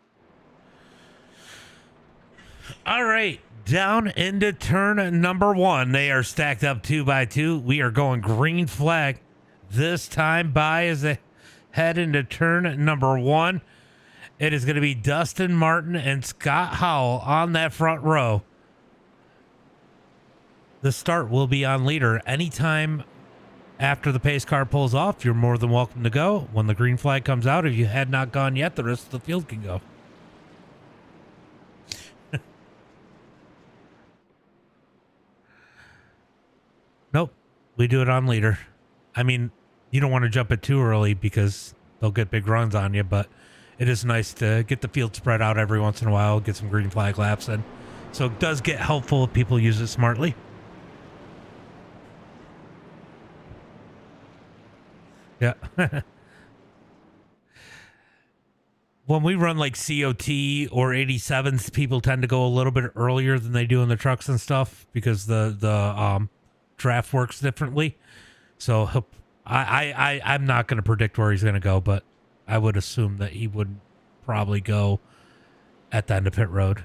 All right, down into turn number 1. They are stacked up 2 by 2. We are going green flag this time by as they head into turn number 1. It is going to be Dustin Martin and Scott Howell on that front row. The start will be on leader. Anytime after the pace car pulls off, you're more than welcome to go. When the green flag comes out, if you had not gone yet, the rest of the field can go. Nope, we do it on leader. I mean, you don't want to jump it too early because they'll get big runs on you, but it is nice to get the field spread out every once in a while, get some green flag laps in. So it does get helpful if people use it smartly. Yeah. when we run like COT or 87s, people tend to go a little bit earlier than they do in the trucks and stuff because the draft works differently. So I'm not going to predict where he's going to go, but I would assume that he would probably go at the end of pit road.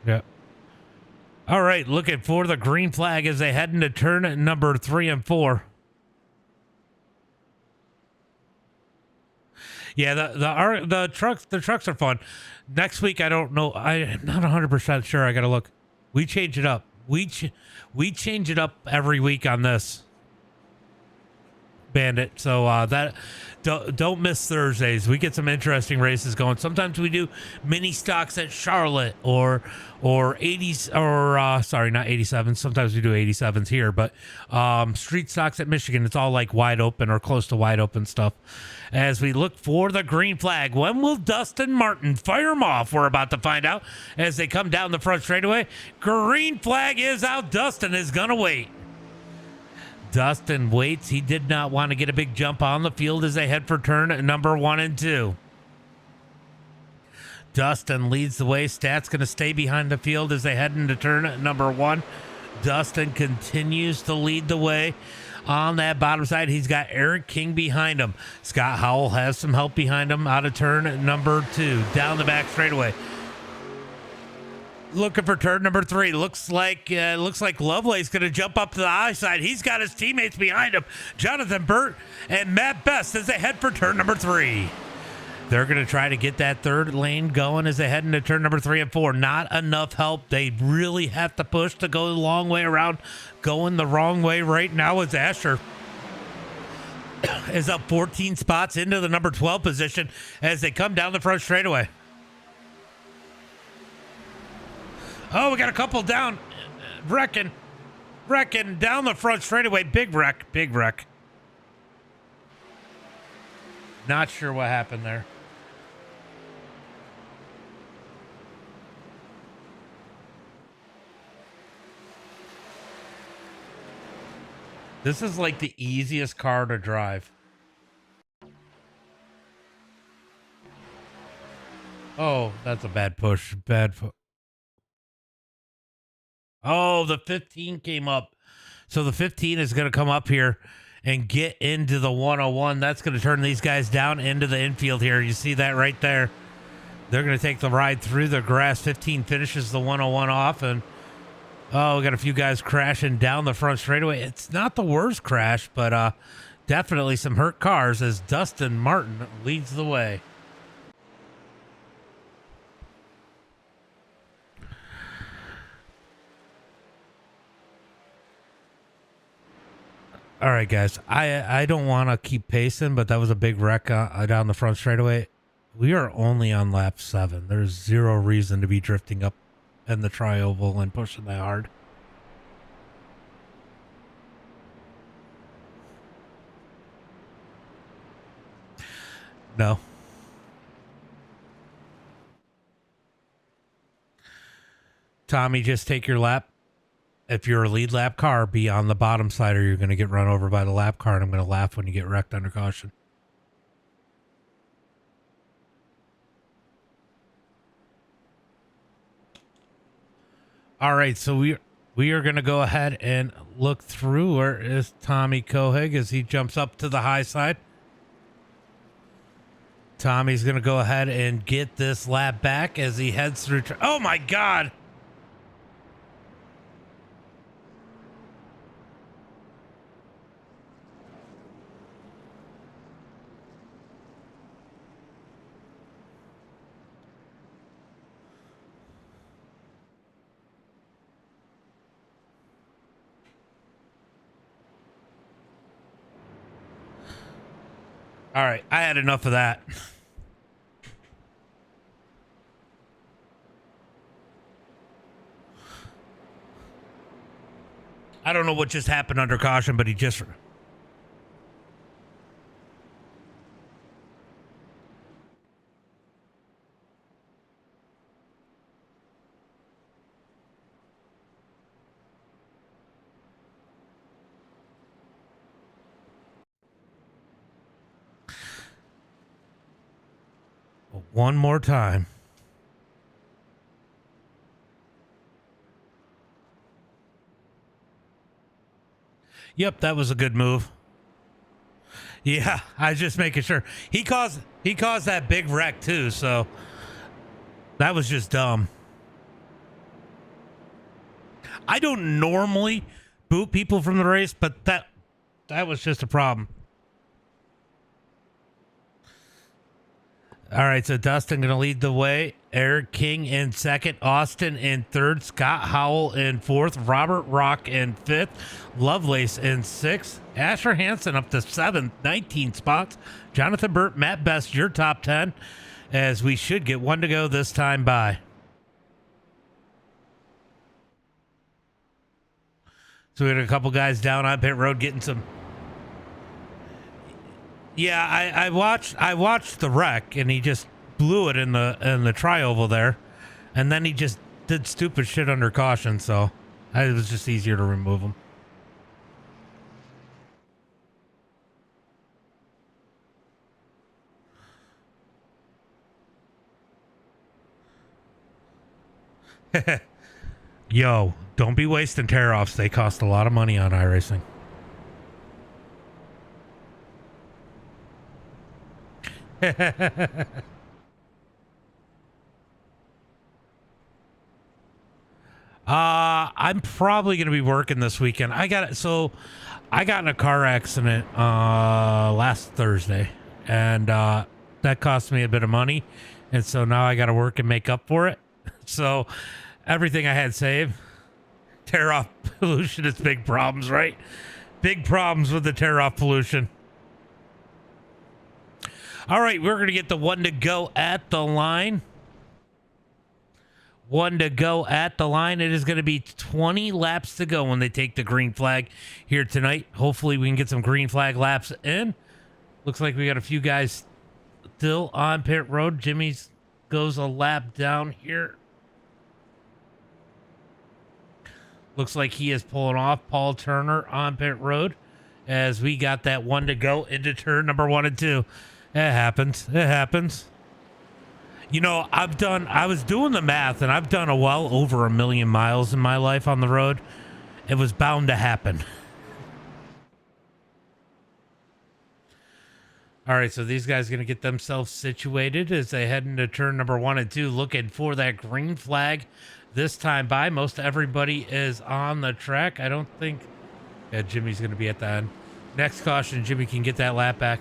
Yeah. All right, looking for the green flag as they head into turn number 3 and 4. Yeah, the trucks are fun. Next week, I don't know. I'm not 100% sure. I got to look. We change it up. We change it up every week on this Bandit. So that don't miss Thursdays. We get some interesting races going. Sometimes we do mini stocks at Charlotte or 80s or sorry, not 87s. Sometimes we do 87s here, but street stocks at Michigan. It's all like wide open or close to wide open stuff. As we look for the green flag, when will Dustin Martin fire them off? We're about to find out as they come down the front straightaway. Green flag is out. Dustin is gonna wait. Dustin waits. He did not want to get a big jump on the field as they head for turn number 1 and 2. Dustin leads the way. Stat's going to stay behind the field as they head into turn number 1. Dustin continues to lead the way on that bottom side. He's got Eric King behind him. Scott Howell has some help behind him out of turn number 2. Down the back straightaway. Looking for turn number 3. Looks like Lovelace's going to jump up to the high side. He's got his teammates behind him, Jonathan Burt and Matt Best, as they head for turn number 3. They're going to try to get that third lane going as they head into turn number 3 and 4. Not enough help. They really have to push to go the long way around. Going the wrong way right now is Asher. Is up 14 spots into the number 12 position as they come down the front straightaway. Oh, we got a couple down. Wrecking down the front straightaway. Big wreck. Not sure what happened there. This is like the easiest car to drive. Oh, that's a bad push. Oh, the 15 came up. So the 15 is going to come up here and get into the 101. That's going to turn these guys down into the infield here. You see that right there. They're going to take the ride through the grass. 15 finishes the 101 off. And, oh, we got a few guys crashing down the front straightaway. It's not the worst crash, but definitely some hurt cars as Dustin Martin leads the way. All right, guys. I don't want to keep pacing, but that was a big wreck down the front straightaway. We are only on lap 7. There's zero reason to be drifting up in the tri-oval and pushing that hard. No. Tommy, just take your lap. If you're a lead lap car, be on the bottom side or you're going to get run over by the lap car, and I'm going to laugh when you get wrecked under caution. All right, so we are going to go ahead and look through. Where is Tommy Kohig as he jumps up to the high side? Tommy's going to go ahead and get this lap back as he heads through. Oh, my God. All right, I had enough of that. I don't know what just happened under caution, but he just... One more time. Yep, that was a good move. Yeah, I was just making sure. He caused that big wreck too, so that was just dumb. I don't normally boot people from the race, but that was just a problem. All right, so Dustin going to lead the way. Eric King in second. Austin in third. Scott Howell in fourth. Robert Rock in fifth. Lovelace in sixth. Asher Hansen up to seventh. 19 spots. Jonathan Burt, Matt Best, your top 10. As we should get one to go this time by. So we had a couple guys down on pit road getting some. Yeah, I watched the wreck, and he just blew it in the tri-oval there, and then he just did stupid shit under caution. So it was just easier to remove him. Yo, don't be wasting tear-offs. They cost a lot of money on iRacing. I'm probably going to be working this weekend. I got in a car accident last Thursday, and that cost me a bit of money, and so now I got to work and make up for it. So everything I had saved, tear off pollution is big problems, right? Big problems with the tear off pollution. All right, we're going to get the one to go at the line. One to go at the line. It is going to be 20 laps to go when they take the green flag here tonight. Hopefully we can get some green flag laps in. Looks like we got a few guys still on pit road. Jimmy's goes a lap down here. Looks like he is pulling off Paul Turner on pit road as we got that one to go into turn number 1 and 2. It happens. It happens. You know, I was doing the math, and I've done well over 1 million miles in my life on the road. It was bound to happen. All right, so these guys are going to get themselves situated as they head into turn number 1 and 2, looking for that green flag this time by. Most everybody is on the track. I don't think... Yeah, Jimmy's going to be at the end. Next caution, Jimmy can get that lap back.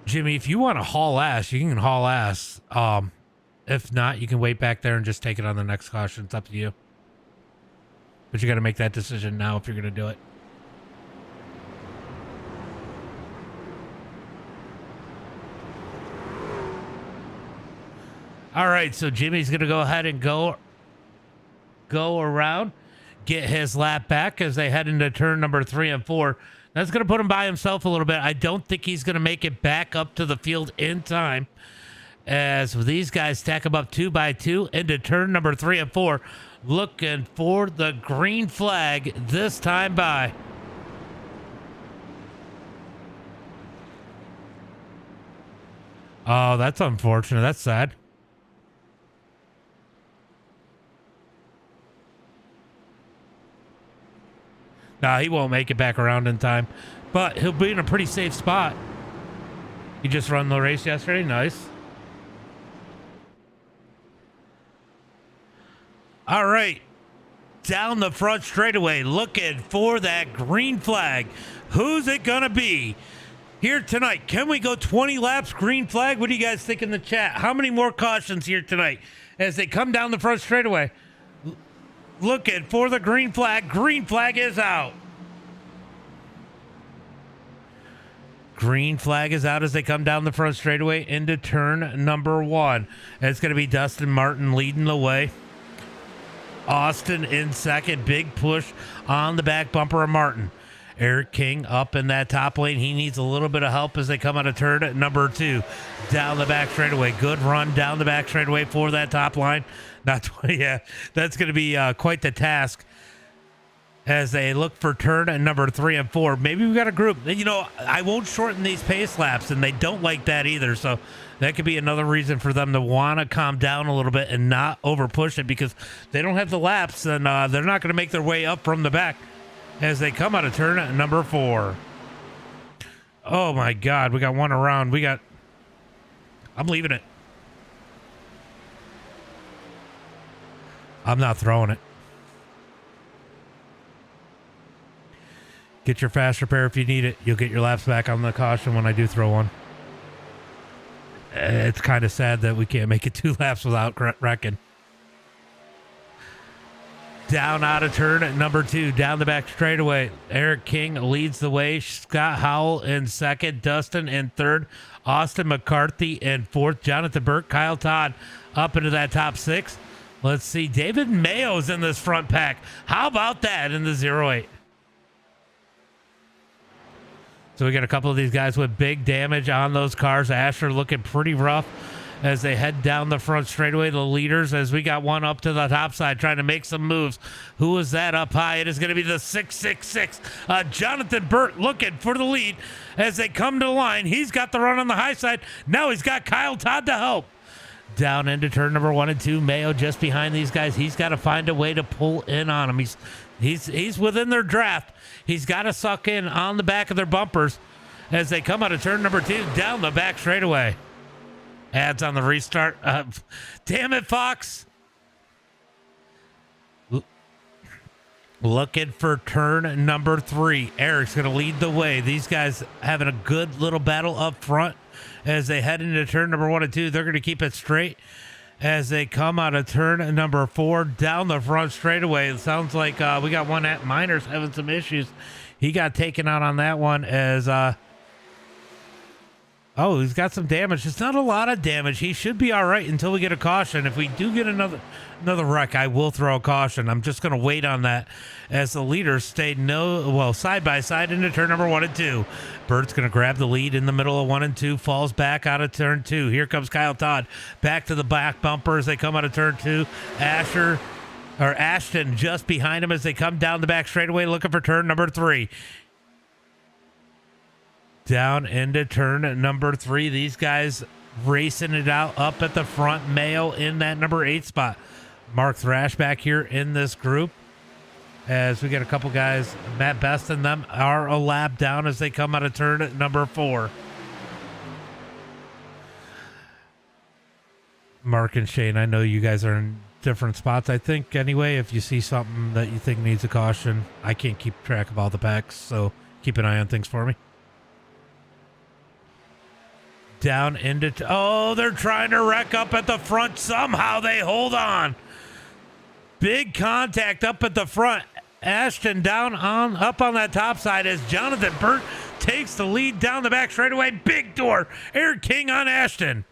Jimmy, if you want to haul ass, you can haul ass. If not, you can wait back there and just take it on the next caution. It's up to you. But you got to make that decision now if you're going to do it. All right, so Jimmy's going to go ahead and go around, get his lap back as they head into turn number 3 and 4. That's going to put him by himself a little bit. I don't think he's going to make it back up to the field in time as these guys stack him up 2 by 2 into turn number 3 and 4, looking for the green flag this time by. Oh, that's unfortunate. That's sad. Nah, he won't make it back around in time, but he'll be in a pretty safe spot. He just run the race yesterday. Nice. All right. Down the front straightaway, looking for that green flag. Who's it going to be here tonight? Can we go 20 laps green flag? What do you guys think in the chat? How many more cautions here tonight as they come down the front straightaway? Looking for the green flag. Green flag is out. Green flag is out as they come down the front straightaway into turn number 1. It's going to be Dustin Martin leading the way. Austin in second. Big push on the back bumper of Martin. Eric King up in that top lane. He needs a little bit of help as they come out of turn number 2. Down the back straightaway. Good run down the back straightaway for that top line. Not 20, yeah, that's going to be quite the task. as they look for turn at number 3 and 4. Maybe we got a group. You know, I won't shorten these pace laps, and they don't like that either. So that could be another reason for them to want to calm down a little bit and not over push it, because they don't have the laps, and they're not going to make their way up from the back as they come out of turn at number 4. Oh my God, we got one around. I'm leaving it. I'm not throwing it. Get your fast repair if you need it. You'll get your laps back on the caution when I do throw one. It's kind of sad that we can't make it 2 laps without wrecking. Down out of turn at number 2, down the back straightaway. Eric King leads the way. Scott Howell in second. Dustin in third. Austin McCarthy in fourth. Jonathan Burke, Kyle Todd up into that top 6. Let's see. David Mayo's in this front pack. How about that in the 08? So we got a couple of these guys with big damage on those cars. Asher looking pretty rough as they head down the front straightaway. The leaders, as we got one up to the top side trying to make some moves. Who is that up high? It is going to be the 666. Jonathan Burt looking for the lead as they come to the line. He's got the run on the high side. Now he's got Kyle Todd to help. Down into turn number 1 and 2. Mayo just behind these guys. He's got to find a way to pull in on them. He's within their draft. He's got to suck in on the back of their bumpers as they come out of turn number 2 down the back straightaway. Adds on the restart. Damn it, Fox. Looking for turn number 3. Eric's going to lead the way. These guys having a good little battle up front as they head into turn number 1 and 2. They're going to keep it straight as they come out of turn number 4 down the front straightaway. It sounds like we got one at Miners having some issues. He got taken out on that one as he's got some damage. It's not a lot of damage. He should be all right until we get a caution. If we do get another wreck, I will throw a caution. I'm just going to wait on that as the leaders stay side by side into turn number 1 and 2. Bert's going to grab the lead in the middle of 1 and 2, falls back out of turn 2. Here comes Kyle Todd back to the back bumper as they come out of turn 2. Ashton just behind him as they come down the back straightaway looking for turn number 3. Down into turn number 3. These guys racing it out up at the front. Mayo in that number 8 spot. Mark Thrash back here in this group as we get a couple guys. Matt Best and them are a lap down as they come out of turn number 4. Mark and Shane, I know you guys are in different spots, I think, anyway. If you see something that you think needs a caution, I can't keep track of all the packs, so keep an eye on things for me. Down into they're trying to wreck up at the front. Somehow they hold on. Big contact up at the front. Ashton up on that top side as Jonathan Burt takes the lead down the back straightaway. Big door. Eric King on Ashton.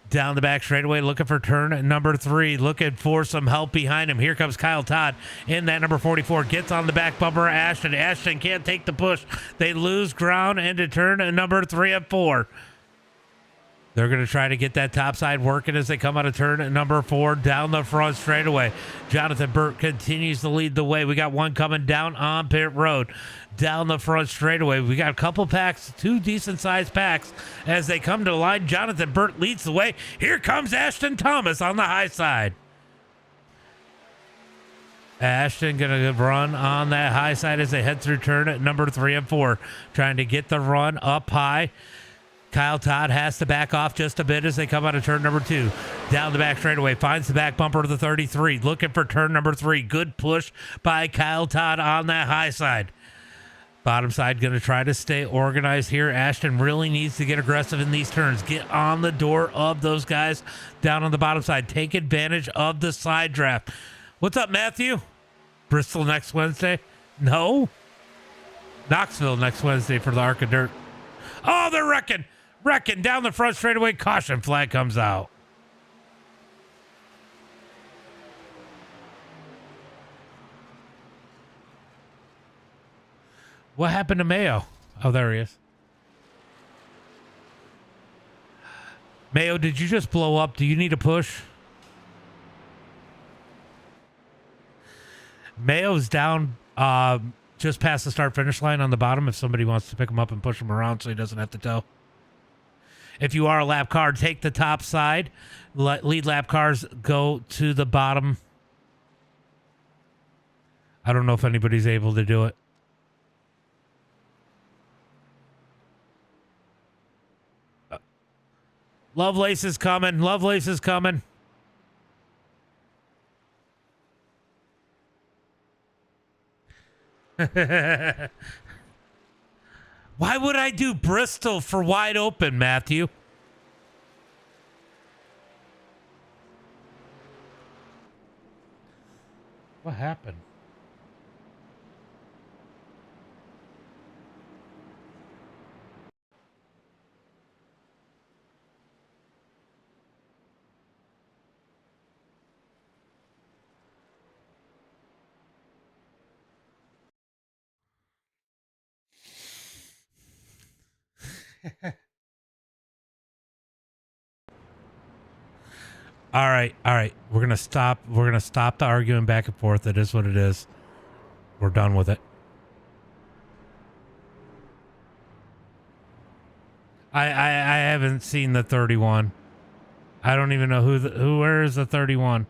Down the back straightaway looking for turn number 3. Looking for some help behind him. Here comes Kyle Todd in that number 44. Gets on the back bumper of Ashton. Ashton can't take the push. They lose ground into turn number 3 and 4. They're going to try to get that top side working as they come out of turn number 4 down the front straightaway. Jonathan Burt continues to lead the way. We got one coming down on pit road. Down the front straightaway. We got a couple packs, 2 decent-sized packs as they come to the line. Jonathan Burt leads the way. Here comes Ashton Thomas on the high side. Ashton going to run on that high side as they head through turn number 3 and 4. Trying to get the run up high. Kyle Todd has to back off just a bit as they come out of turn number 2. Down the back straightaway. Finds the back bumper of the 33. Looking for turn number 3. Good push by Kyle Todd on that high side. Bottom side going to try to stay organized here. Ashton really needs to get aggressive in these turns. Get on the door of those guys down on the bottom side. Take advantage of the side draft. What's up, Matthew? Bristol next Wednesday? No. Knoxville next Wednesday for the Arc of Dirt. Oh, they're wrecking. Wrecking down the front straightaway. Caution flag comes out. What happened to Mayo? Oh, there he is. Mayo, did you just blow up? Do you need a push? Mayo's down just past the start finish line on the bottom if somebody wants to pick him up and push him around so he doesn't have to tow. If you are a lap car, take the top side. Lead lap cars go to the bottom. I don't know if anybody's able to do it. Lovelace is coming. Lovelace is coming. Why would I do Bristol for wide open, Matthew? What happened? All right. We're gonna stop. We're gonna stop the arguing back and forth. It is what it is. We're done with it. I haven't seen the 31. I don't even know where is the 31.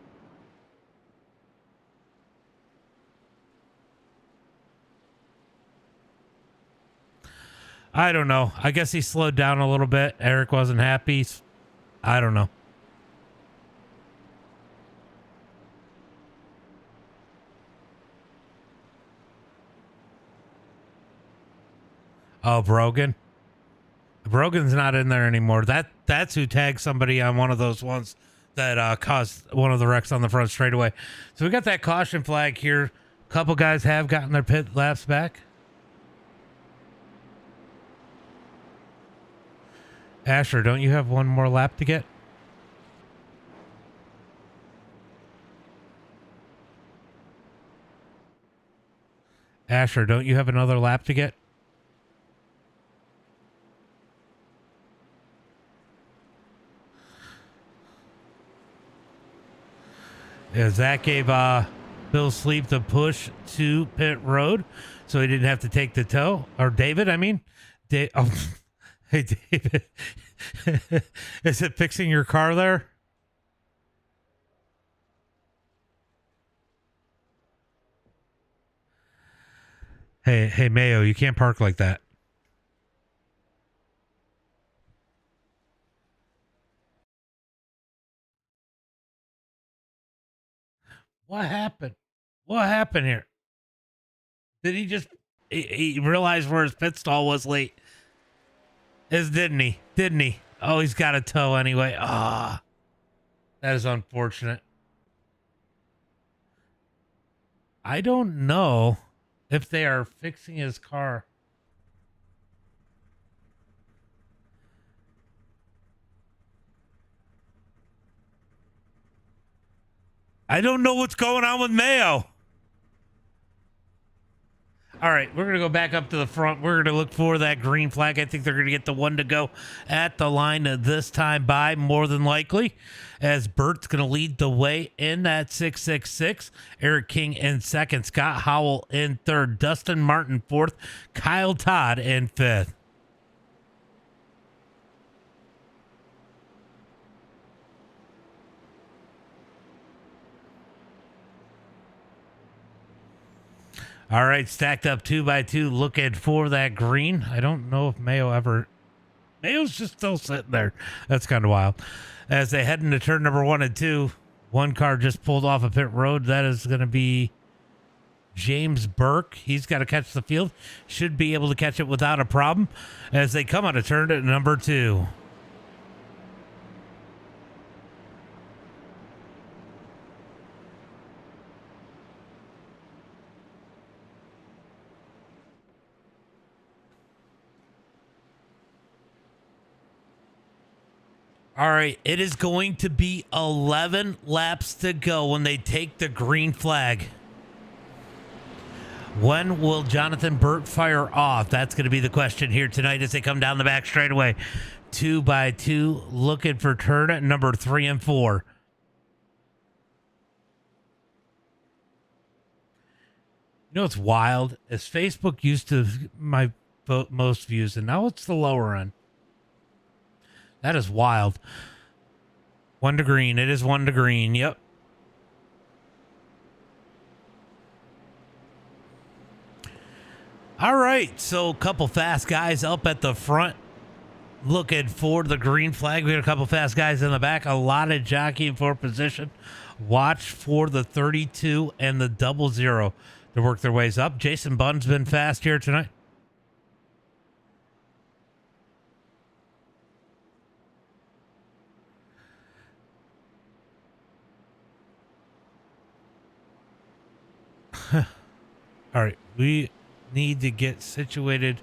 I don't know. I guess he slowed down a little bit. Eric wasn't happy. I don't know. Oh, Brogan. Brogan's not in there anymore. That's who tagged somebody on one of those ones that caused one of the wrecks on the front straightaway. So we got that caution flag here. A couple guys have gotten their pit laps back. Asher, don't you have one more lap to get? Asher, don't you have another lap to get? Yeah, Zach gave Bill Sleep the push to pit road, so he didn't have to take the tow. Or David, I mean. Oh, hey, David. Is it fixing your car there? Hey, Mayo, you can't park like that. What happened? What happened here? Did he just he realized where his pit stall was late? Didn't he? Didn't he? Oh, he's got a tow anyway. Ah, that is unfortunate. I don't know if they are fixing his car. I don't know what's going on with Mayo. All right, we're going to go back up to the front. We're going to look for that green flag. I think they're going to get the one to go at the line this time by, more than likely, as Bert's going to lead the way in that 666. Eric King in second. Scott Howell in third. Dustin Martin fourth. Kyle Todd in fifth. All right, stacked up 2 by 2, looking for that green. I don't know if Mayo's just still sitting there. That's kind of wild. As they head into turn number 1 and 2, one car just pulled off a pit road. That is going to be James Burke. He's got to catch the field. Should be able to catch it without a problem as they come out of turn at number 2. All right, it is going to be 11 laps to go when they take the green flag. When will Jonathan Burt fire off? That's going to be the question here tonight as they come down the back straightaway. 2 by 2, looking for turn at number 3 and 4. You know what's wild? As Facebook used to my most views, and now it's the lower end. That is wild. 1 to green. It is 1 to green. Yep. All right. So a couple fast guys up at the front looking for the green flag. We got a couple fast guys in the back. A lot of jockeying for position. Watch for the 32 and the 00 to work their ways up. Jason Bunn's been fast here tonight. All right, we need to get situated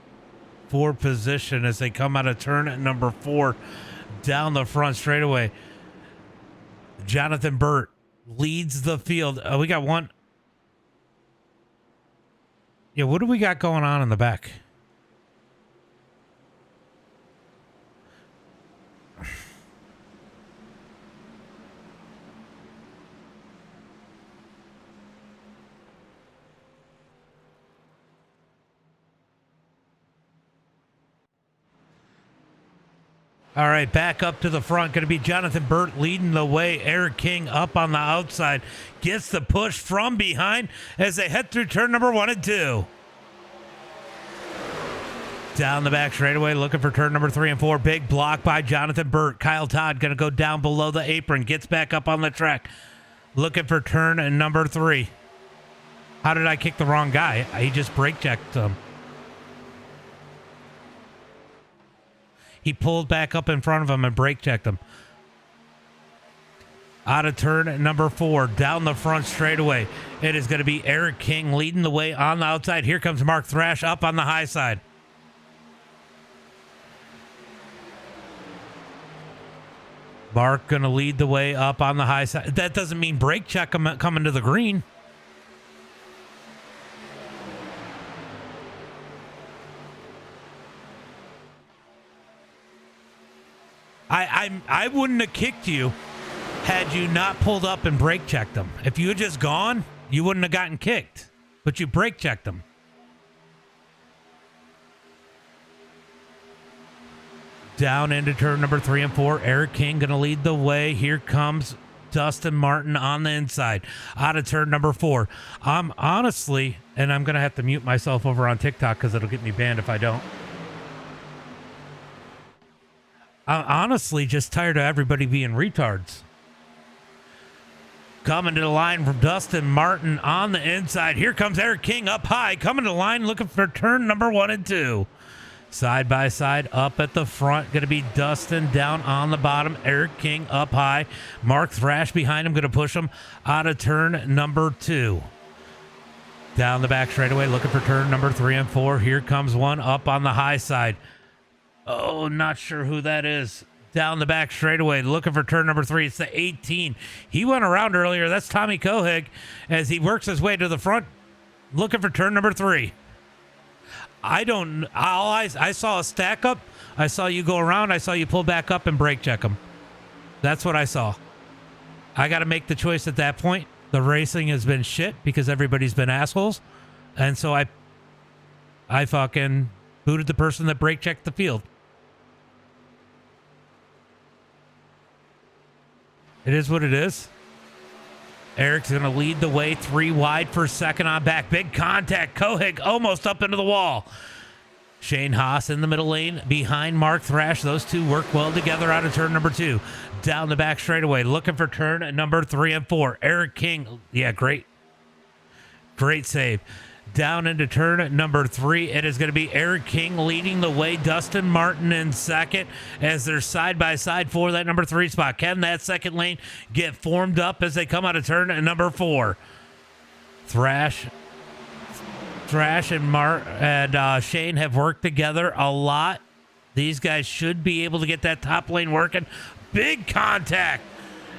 for position as they come out of turn at number 4 down the front straightaway. Jonathan Burt leads the field. We got one. Yeah, what do we got going on in the back? All right, back up to the front. Going to be Jonathan Burt leading the way. Eric King up on the outside. Gets the push from behind as they head through turn number 1 and 2. Down the back straightaway, looking for turn number 3 and 4. Big block by Jonathan Burt. Kyle Todd going to go down below the apron. Gets back up on the track. Looking for turn number 3. How did I kick the wrong guy? He just brake checked him. He pulled back up in front of him and brake checked him. Out of turn number 4, down the front straightaway. It is going to be Eric King leading the way on the outside. Here comes Mark Thrash up on the high side. Mark going to lead the way up on the high side. That doesn't mean brake check him coming to the green. I wouldn't have kicked you had you not pulled up and brake checked them. If you had just gone, you wouldn't have gotten kicked. But you brake checked them. Down into turn number 3 and 4. Eric King going to lead the way. Here comes Dustin Martin on the inside. Out of turn number 4. I'm honestly, and I'm going to have to mute myself over on TikTok because it'll get me banned if I don't. I'm honestly just tired of everybody being retards. Coming to the line from Dustin Martin on the inside. Here comes Eric King up high. Coming to the line looking for turn number 1 and 2. Side by side up at the front. Going to be Dustin down on the bottom. Eric King up high. Mark Thrash behind him. Going to push him out of turn number 2. Down the back straightaway looking for turn number 3 and 4. Here comes one up on the high side. Oh, not sure who that is. Down the back straightaway, looking for turn number 3. It's the 18. He went around earlier. That's Tommy Kohig as he works his way to the front, looking for turn number 3. I saw a stack up. I saw you go around. I saw you pull back up and brake check him. That's what I saw. I got to make the choice at that point. The racing has been shit because everybody's been assholes. And so I fucking booted the person that brake checked the field. It is what it is. Eric's going to lead the way 3 wide for second on back. Big contact. Kohig almost up into the wall. Shane Haas in the middle lane behind Mark Thrash. Those two work well together out of turn number 2. Down the back straightaway looking for turn number 3 and 4. Eric King. Yeah, great. Great save. Down into turn number 3. It is going to be Eric King leading the way. Dustin Martin in second as they're side by side for that number 3 spot. Can that second lane get formed up as they come out of turn number 4? Thrash and Shane have worked together a lot. These guys should be able to get that top lane working. Big contact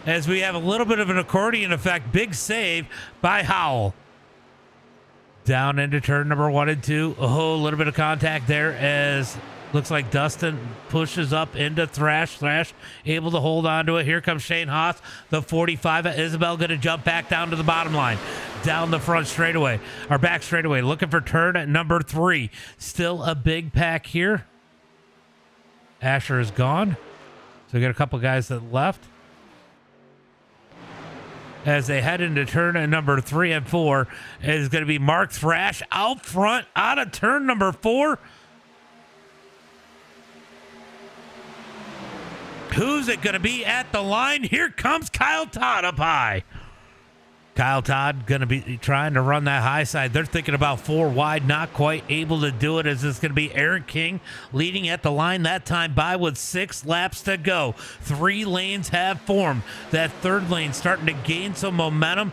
as we have a little bit of an accordion effect. Big save by Howell. Down into turn number 1 and 2. Oh, a little bit of contact there as Looks like Dustin pushes up into Thrash. Thrash able to hold on to it. Here comes Shane Haas. The 45 at Isabel going to jump back down to the bottom line. Down the front straightaway. Or back straightaway. Looking for turn at number 3. Still a big pack here. Asher is gone. So we got a couple guys that left. As they head into turn at number 3 and 4. Is going to be Mark Thrash out front out of turn number 4. Who's it going to be at the line? Here comes Kyle Todd up high. Kyle Todd going to be trying to run that high side. They're thinking about 4 wide, not quite able to do it, as it's going to be Aaron King leading at the line that time by with 6 laps to go. 3 lanes have formed. That third lane starting to gain some momentum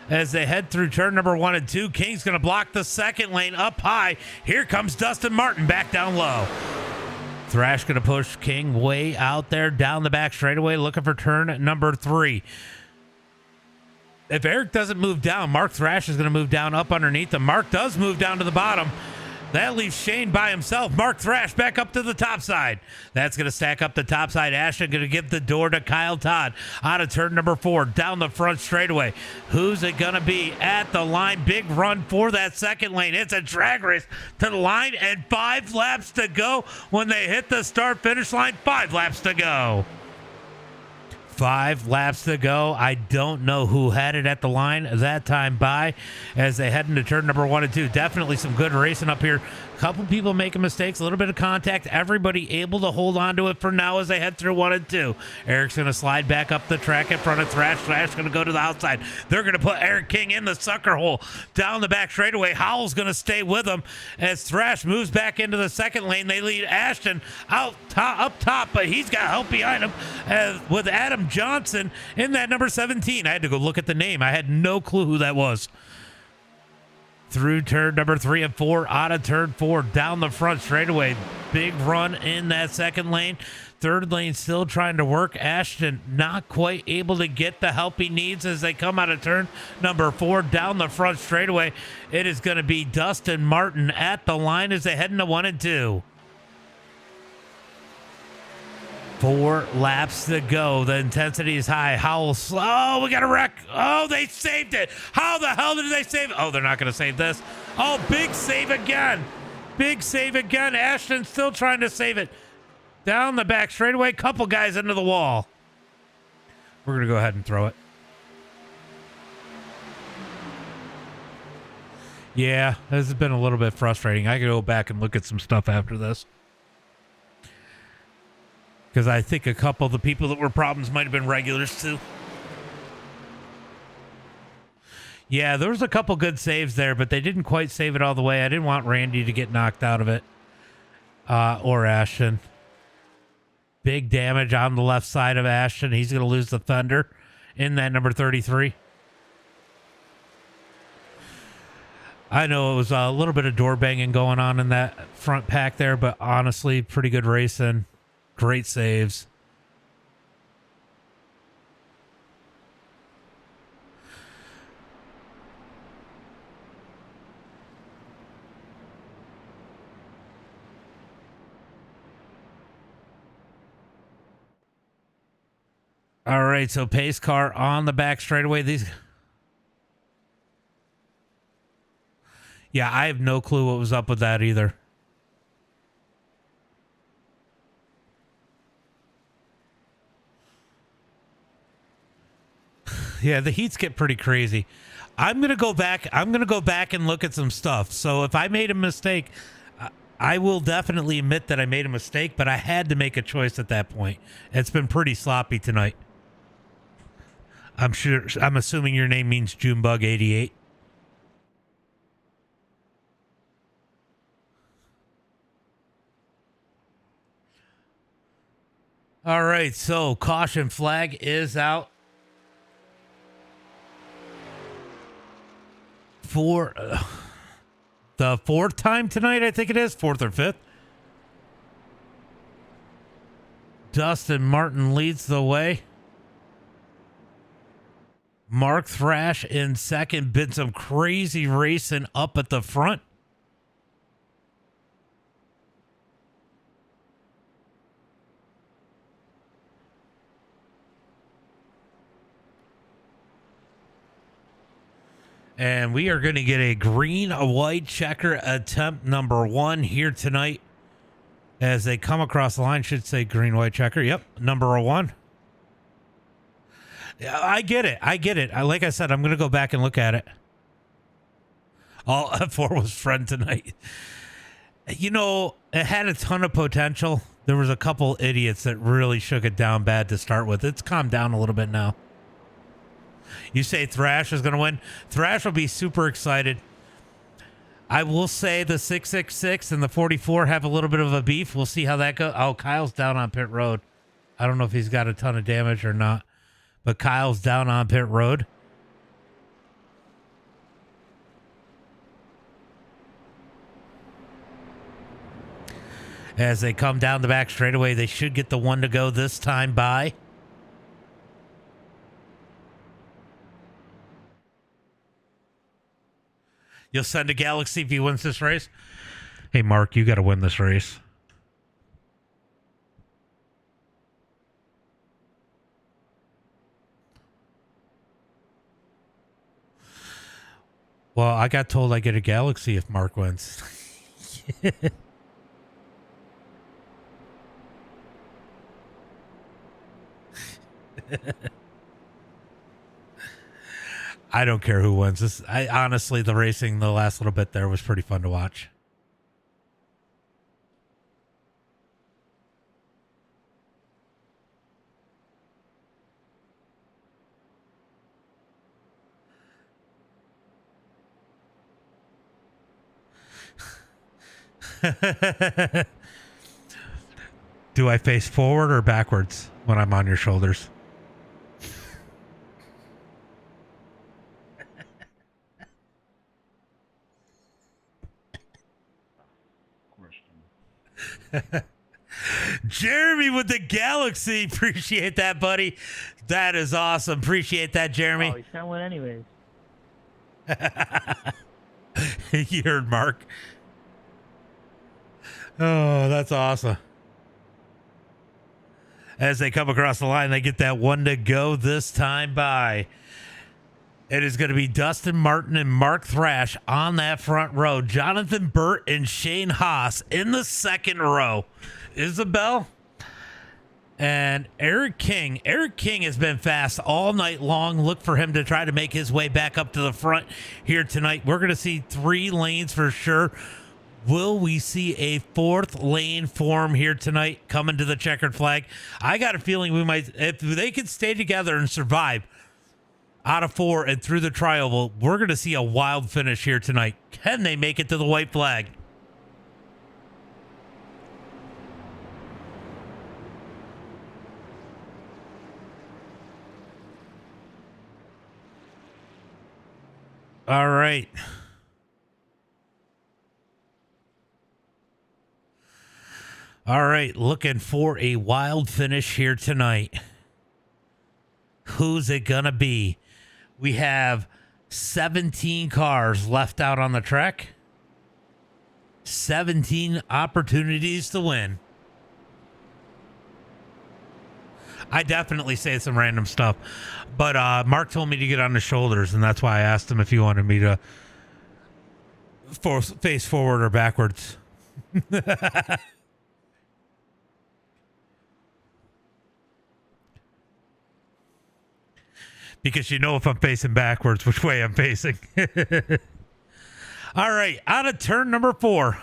as they head through turn number 1 and 2. King's going to block the second lane up high. Here comes Dustin Martin back down low. Thrash going to push King way out there down the back straightaway, looking for turn number 3. If Eric doesn't move down, Mark Thrash is going to move down up underneath him. Mark does move down to the bottom. That leaves Shane by himself. Mark Thrash back up to the top side. That's going to stack up the top side. Ashton going to give the door to Kyle Todd out of turn number 4 down the front straightaway. Who's it going to be at the line? Big run for that second lane. It's a drag race to the line and 5 laps to go when they hit the start finish line. 5 laps to go. 5 laps to go. I don't know who had it at the line that time by as they head into turn number 1 and 2. Definitely some good racing up here. A couple people making mistakes, a little bit of contact. Everybody able to hold on to it for now as they head through 1 and 2. Eric's going to slide back up the track in front of Thrash. Thrash going to go to the outside. They're going to put Eric King in the sucker hole down the back straightaway. Howell's going to stay with him as Thrash moves back into the second lane. They lead Ashton up top, but he's got help behind him with Adam Johnson in that number 17. I had to go look at the name. I had no clue who that was. Through turn number 3 and 4, out of turn 4, down the front straightaway. Big run in that second lane. Third lane still trying to work. Ashton not quite able to get the help he needs as they come out of turn number 4 down the front straightaway. It is going to be Dustin Martin at the line as they head into 1 and 2. 4 laps to go. The intensity is high. Howell, oh, we got a wreck. Oh, they saved it. How the hell did they save it? Oh, they're not going to save this. Oh, big save again. Big save again. Ashton still trying to save it. Down the back straightaway. Couple guys into the wall. We're going to go ahead and throw it. Yeah, this has been a little bit frustrating. I could go back and look at some stuff after this. Because I think a couple of the people that were problems might have been regulars too. Yeah, there was a couple good saves there, but they didn't quite save it all the way. I didn't want Randy to get knocked out of it. Or Ashton. Big damage on the left side of Ashton. He's going to lose the Thunder in that number 33. I know it was a little bit of door banging going on in that front pack there, but honestly, pretty good racing. Great saves. All right, so pace car on the back straightaway. Yeah, I have no clue what was up with that either. Yeah, the heats get pretty crazy. I'm going to go back and look at some stuff. So if I made a mistake, I will definitely admit that I made a mistake, but I had to make a choice at that point. It's been pretty sloppy tonight. I'm assuming your name means Junebug88. All right, so caution flag is out. For the 4th time tonight, I think it is. 4th or 5th. Dustin Martin leads the way. Mark Thrash in second. Been some crazy racing up at the front. And we are going to get a green, a white checker attempt number 1 here tonight. As they come across the line, should say green, white checker. Yep, number 1. Yeah, I get it. Like I said, I'm going to go back and look at it. All F4 was friend tonight. You know, it had a ton of potential. There was a couple idiots that really shook it down bad to start with. It's calmed down a little bit now. You say Thrash is going to win. Thrash will be super excited. I will say the 666 and the 44 have a little bit of a beef. We'll see how that goes. Oh, Kyle's down on pit road. I don't know if he's got a ton of damage or not, but Kyle's down on pit road. As they come down the back straightaway, they should get the 1 to go this time by. You'll send a Galaxy if he wins this race? Hey, Mark, you got to win this race. Well, I got told I get a Galaxy if Mark wins. I don't care who wins this. Honestly, the racing the last little bit there was pretty fun to watch. Do I face forward or backwards when I'm on your shoulders? Jeremy with the Galaxy. Appreciate that, buddy. That is awesome. Appreciate that, Jeremy. Oh, he's gonna win anyways. You heard Mark. Oh, that's awesome. As they come across the line, they get that 1 to go this time by. It is going to be Dustin Martin and Mark Thrash on that front row. Jonathan Burt and Shane Haas in the second row. Isabel and Eric King. Eric King has been fast all night long. Look for him to try to make his way back up to the front here tonight. We're going to see 3 lanes for sure. Will we see a 4th lane form here tonight coming to the checkered flag? I got a feeling we might, if they can stay together and survive out of 4 and through the trioval, we're going to see a wild finish here tonight. Can they make it to the white flag? All right. All right, looking for a wild finish here tonight. Who's it gonna be? We have 17 cars left out on the track. 17 opportunities to win. I definitely say some random stuff, but Mark told me to get on the shoulders, and that's why I asked him if he wanted me to face forward or backwards. Because you know if I'm facing backwards, which way I'm facing. All right, out of turn number 4.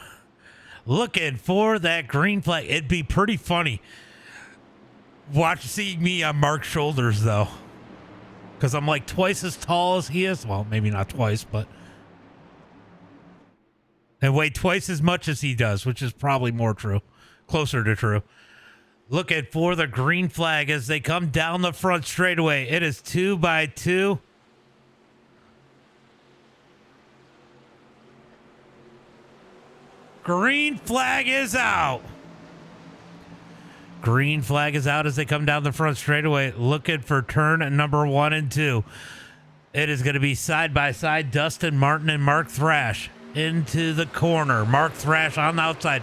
Looking for that green flag. It'd be pretty funny. Seeing me on Mark's shoulders, though. Because I'm like twice as tall as he is. Well, maybe not twice, but... and weigh twice as much as he does, which is probably more true. Closer to true. Looking for the green flag as they come down the front straightaway. It is 2 by 2. Green flag is out. Green flag is out as they come down the front straightaway. Looking for turn number 1 and 2. It is going to be side by side. Dustin Martin and Mark Thrash into the corner. Mark Thrash on the outside.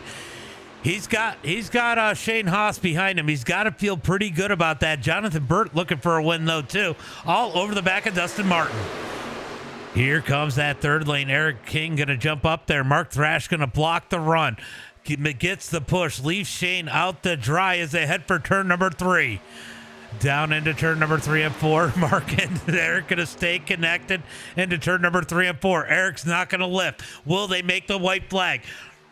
He's got Shane Haas behind him. He's got to feel pretty good about that. Jonathan Burt looking for a win, though, too. All over the back of Dustin Martin. Here comes that third lane. Eric King going to jump up there. Mark Thrash going to block the run. Gets the push. Leaves Shane out to dry as they head for turn number 3. Down into turn number 3 and 4. Mark and Eric going to stay connected into turn number 3 and 4. Eric's not going to lift. Will they make the white flag?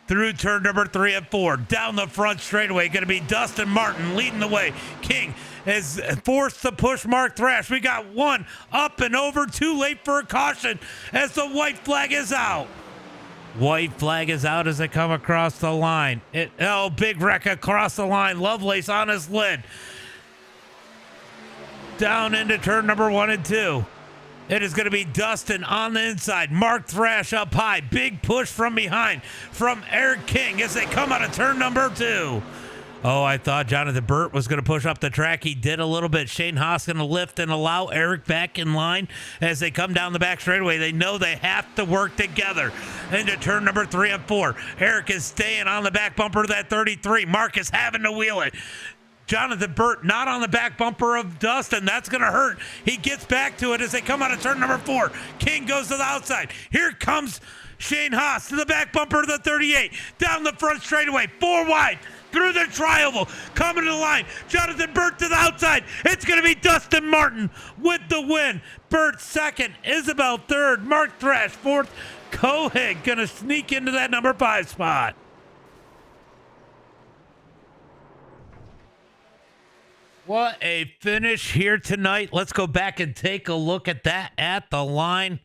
Through turn number 3 and 4. Down the front straightaway. Going to be Dustin Martin leading the way. King is forced to push Mark Thrash. We got one up and over. Too late for a caution as the white flag is out. White flag is out as they come across the line. Big wreck across the line. Lovelace on his lid. Down into turn number 1 and 2. It is going to be Dustin on the inside. Mark Thrash up high. Big push from behind from Eric King as they come out of turn number 2. Oh, I thought Jonathan Burt was going to push up the track. He did a little bit. Shane Haas going to lift and allow Eric back in line as they come down the back straightaway. They know they have to work together into turn number 3 and 4. Eric is staying on the back bumper of that 33. Mark is having to wheel it. Jonathan Burt not on the back bumper of Dustin. That's going to hurt. He gets back to it as they come out of turn number 4. King goes to the outside. Here comes Shane Haas to the back bumper of the 38. Down the front straightaway. 4 wide. Through the tri-oval. Coming to the line. Jonathan Burt to the outside. It's going to be Dustin Martin with the win. Burt second. Isabel third. Mark Thrash fourth. Kohig going to sneak into that number 5 spot. What a finish here tonight. Let's go back and take a look at that at the line.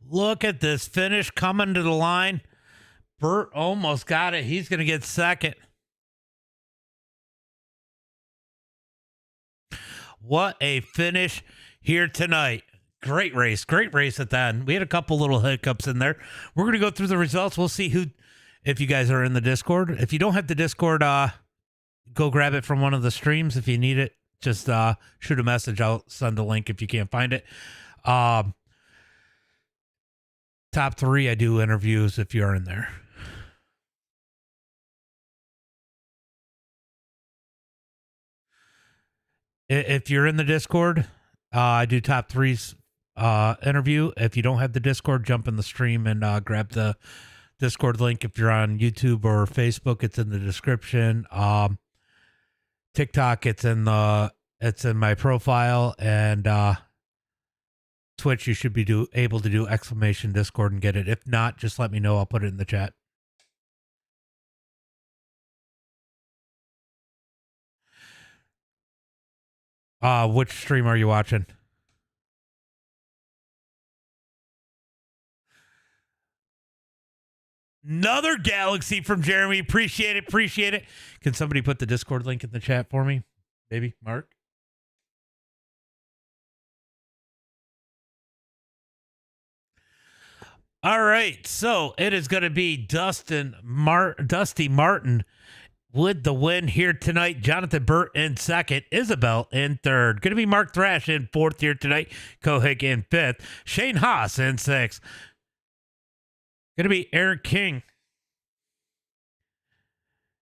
Look at this finish coming to the line. Burt almost got it. He's going to get second. What a finish here tonight. Great race at the end. We had a couple little hiccups in there. We're going to go through the results. We'll see if you guys are in the Discord. If you don't have the Discord, go grab it from one of the streams. If you need it, just shoot a message. I'll send a link if you can't find it. Top 3, I do interviews if you're in there. If you're in the Discord, I do top 3's interview. If you don't have the Discord, jump in the stream and grab the Discord link. If you're on YouTube or Facebook, it's in the description. TikTok, it's in my profile, and Twitch, you should be able to do exclamation Discord and get it. If not, just let me know. I'll put it in the chat. Which stream are you watching? Another galaxy from Jeremy. Appreciate it. Can somebody put the Discord link in the chat for me? Maybe Mark? All right. So it is going to be Dusty Martin with the win here tonight. Jonathan Burt in second. Isabel in third. Going to be Mark Thrash in fourth here tonight. Kohig in fifth. Shane Haas in sixth. Going to be Eric King.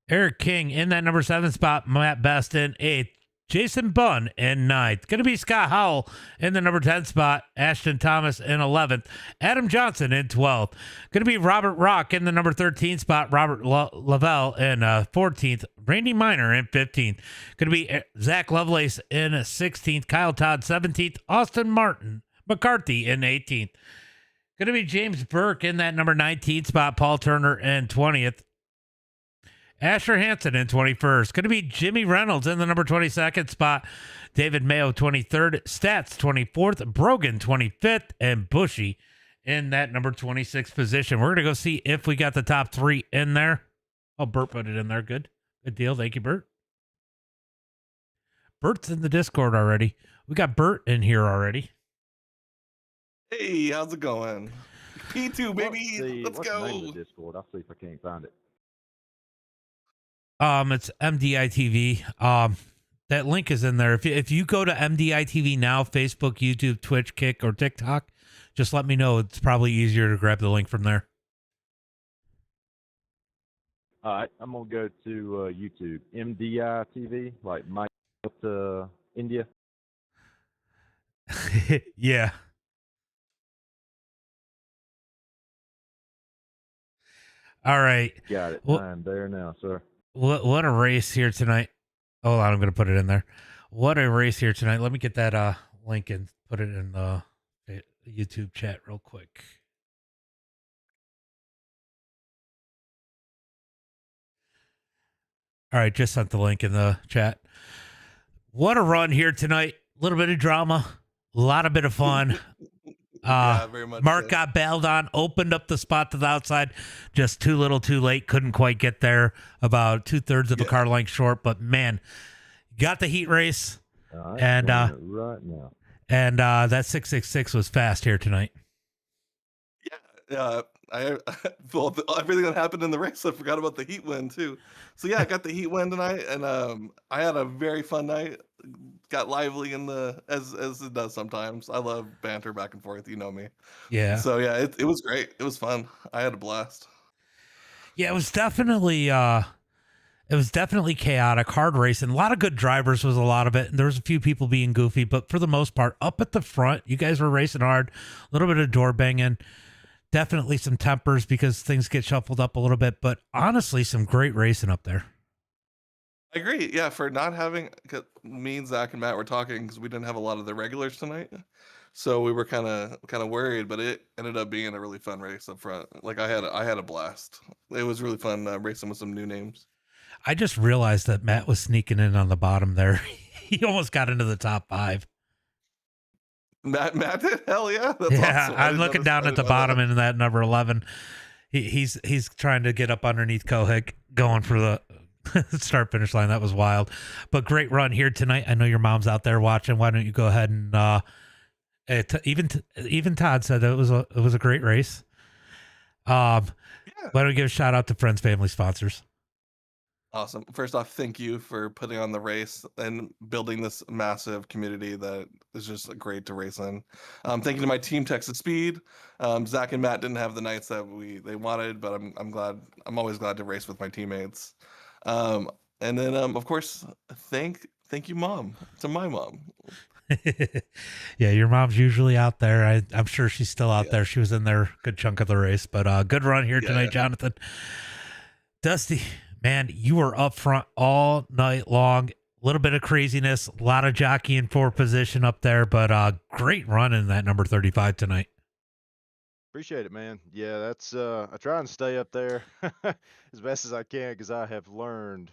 Eric King in that number 7 spot. Matt Best in 8th. Jason Bunn in 9th. Going to be Scott Howell in the number 10 spot. Ashton Thomas in 11th. Adam Johnson in 12th. Going to be Robert Rock in the number 13 spot. Robert Lavelle in 14th. Randy Miner in 15th. Going to be Zach Lovelace in 16th. Kyle Todd 17th. Austin McCarthy in 18th. Going to be James Burke in that number 19 spot. Paul Turner in 20th. Asher Hansen in 21st. Going to be Jimmy Reynolds in the number 22nd spot. David Mayo 23rd. Stats 24th. Brogan 25th. And Bushy in that number 26th position. We're going to go see if we got the top 3 in there. Oh, Bert put it in there. Good deal. Thank you, Bert. Bert's in the Discord already. We got Bert in here already. Hey, how's it going? P2, baby. Let's go. What's the name of the Discord? I'll see if I can't find it. It's MDiTV. That link is in there. If you go to MDiTV now, Facebook, YouTube, Twitch, Kick, or TikTok, just let me know. It's probably easier to grab the link from there. All right, I'm gonna go to YouTube, MDiTV, like Mike to India. Yeah. All right. Got it. Well, I'm there now, sir. what a race here tonight. Hold on, I'm gonna put it in there. What a race here tonight. Let me get that link and put it in the YouTube chat real quick. All right, just sent the link in the chat. What a run here tonight. A little bit of drama, a lot of bit of fun. Yeah, very much Mark so. got bailed on, opened up the spot to the outside, just too little too late. Couldn't quite get there, about 2/3 of a car length short. But man, got the heat race, All right, and doing it right now. that 666 was fast here tonight. Yeah, well, everything that happened in the race, I forgot about the heat win too. So yeah, I got the heat win tonight, and I had a very fun night. Got lively in the as it does sometimes. I love banter back and forth, you know me. Yeah. So yeah, it was great. It was fun. I had a blast. Yeah, it was definitely chaotic, hard racing. A lot of good drivers was a lot of it. And there was a few people being goofy, but for the most part, up at the front, you guys were racing hard. A little bit of door banging, definitely some tempers because things get shuffled up a little bit. But honestly, some great racing up there. I agree. Yeah, for not having me and Zach and Matt were talking because we didn't have a lot of the regulars tonight, so we were kind of worried. But it ended up being a really fun race up front. Like I had a blast. It was really fun racing with some new names. I just realized that Matt was sneaking in on the bottom there. He almost got into the top 5. Matt did? Hell yeah. That's Yeah, awesome. I I'm didn't looking notice- down I at the didn't know bottom that. in that number 11. He's trying to get up underneath Kohik, going for the start finish line. That was wild, but great run here tonight. I know your mom's out there watching. Why don't you go ahead and even Todd said that it was a great race. Yeah. Why don't we give a shout out to friends, family, sponsors? Awesome. First off, thank you for putting on the race and building this massive community that is just great to race in. Thank you to my team, Texas Speed. Zach and Matt didn't have the nights that they wanted, but I'm glad. I'm always glad to race with my teammates. And then of course, thank you, Mom, to my mom. Yeah, your mom's usually out there. I'm sure she's still out there. She was in there a good chunk of the race, but good run here tonight, Jonathan. Dusty, man, you were up front all night long. A little bit of craziness, a lot of jockeying for position up there, but great run in that number 35 tonight. Appreciate it, man. Yeah, that's I try and stay up there as best as I can because I have learned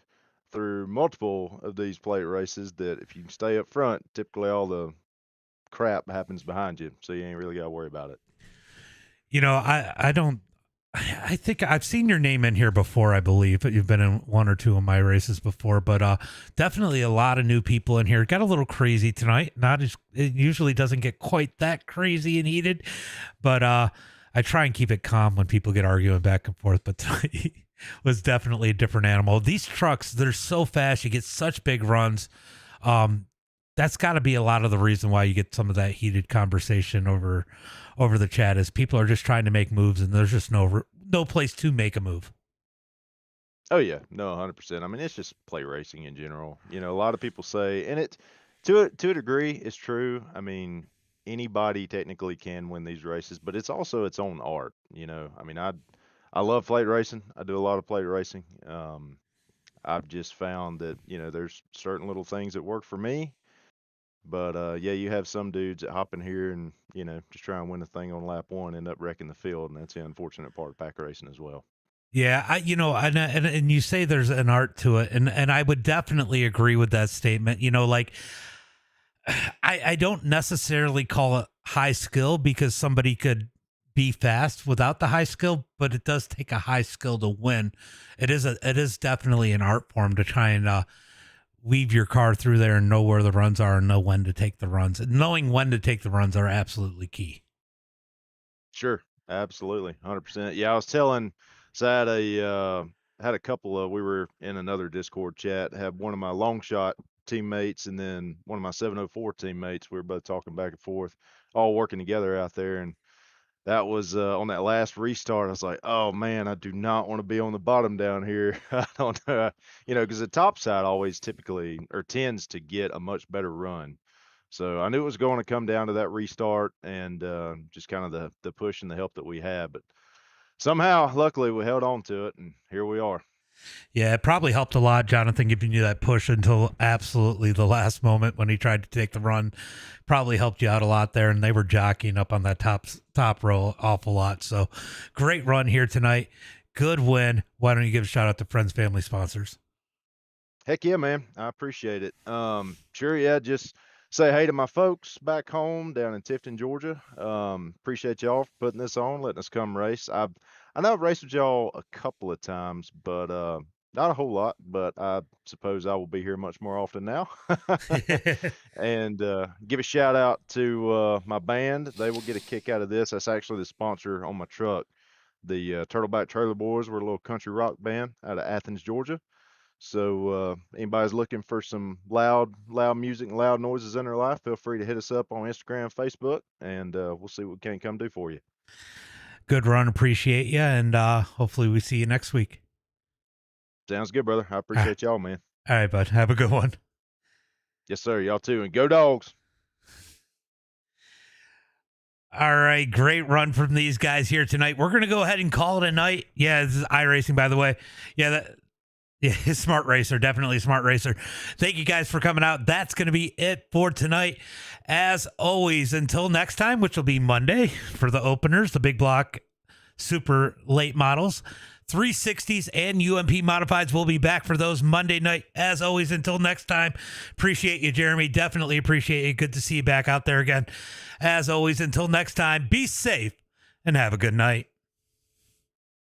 through multiple of these plate races that if you can stay up front, typically all the crap happens behind you, so you ain't really got to worry about it. You know, I think I've seen your name in here before. I believe you've been in one or two of my races before, but definitely a lot of new people in here. Got a little crazy tonight. It usually doesn't get quite that crazy and heated, but I try and keep it calm when people get arguing back and forth. But tonight was definitely a different animal. These trucks, they're so fast. You get such big runs. That's got to be a lot of the reason why you get some of that heated conversation over the chat is people are just trying to make moves and there's just no place to make a move. Oh yeah, no, 100%. I mean, it's just plate racing in general. You know, a lot of people say, and it to a degree, it's true. I mean, anybody technically can win these races, but it's also its own art. You know, I mean, I love plate racing. I do a lot of plate racing. I've just found that there's certain little things that work for me. But yeah, you have some dudes that hop in here and just try and win the thing on lap one, end up wrecking the field, and that's the unfortunate part of pack racing as well. Yeah, and you say there's an art to it, and I would definitely agree with that statement. Like I don't necessarily call it high skill because somebody could be fast without the high skill, but it does take a high skill to win. It is definitely an art form to try and weave your car through there and know where the runs are and know when to take the runs. And knowing when to take the runs are absolutely key. Sure, absolutely, 100%. Yeah, I was telling, so I had a couple of, we were in another Discord chat, had one of my long shot teammates and then one of my 704 teammates. We were both talking back and forth, all working together out there. And that was on that last restart. I was like, oh man, I do not want to be on the bottom down here. I don't know, because the top side always typically or tends to get a much better run. So I knew it was going to come down to that restart and just kind of the push and the help that we had. But somehow, luckily, we held on to it, and here we are. Yeah, it probably helped a lot, Jonathan, giving you that push until absolutely the last moment when he tried to take the run. Probably helped you out a lot there, and they were jockeying up on that top row awful lot. So great run here tonight. Good win. Why don't you give a shout out to friends, family, sponsors? Heck yeah, man. I appreciate it. Sure, yeah, just say hey to my folks back home down in Tifton, Georgia. Appreciate y'all for putting this on, letting us come race. I know I've raced with y'all a couple of times, but not a whole lot. But I suppose I will be here much more often now. And give a shout out to my band. They will get a kick out of this. That's actually the sponsor on my truck. The Turtleback Trailer Boys. We're a little country rock band out of Athens, Georgia. So anybody's looking for some loud music and loud noises in their life, feel free to hit us up on Instagram, Facebook, and we'll see what we can come do for you. Good run. Appreciate you. And hopefully we see you next week. Sounds good, brother. I appreciate y'all, man. All right, bud. Have a good one. Yes, sir. Y'all too. And go Dogs. All right. Great run from these guys here tonight. We're going to go ahead and call it a night. Yeah, this is iRacing, by the way. Yeah, smart racer. Definitely a smart racer. Thank you guys for coming out. That's going to be it for tonight. As always, until next time, which will be Monday for the openers, the big block super late models, 360s and UMP modifieds will be back for those Monday night. As always, until next time, appreciate you, Jeremy. Definitely appreciate you. Good to see you back out there again. As always, until next time, be safe and have a good night.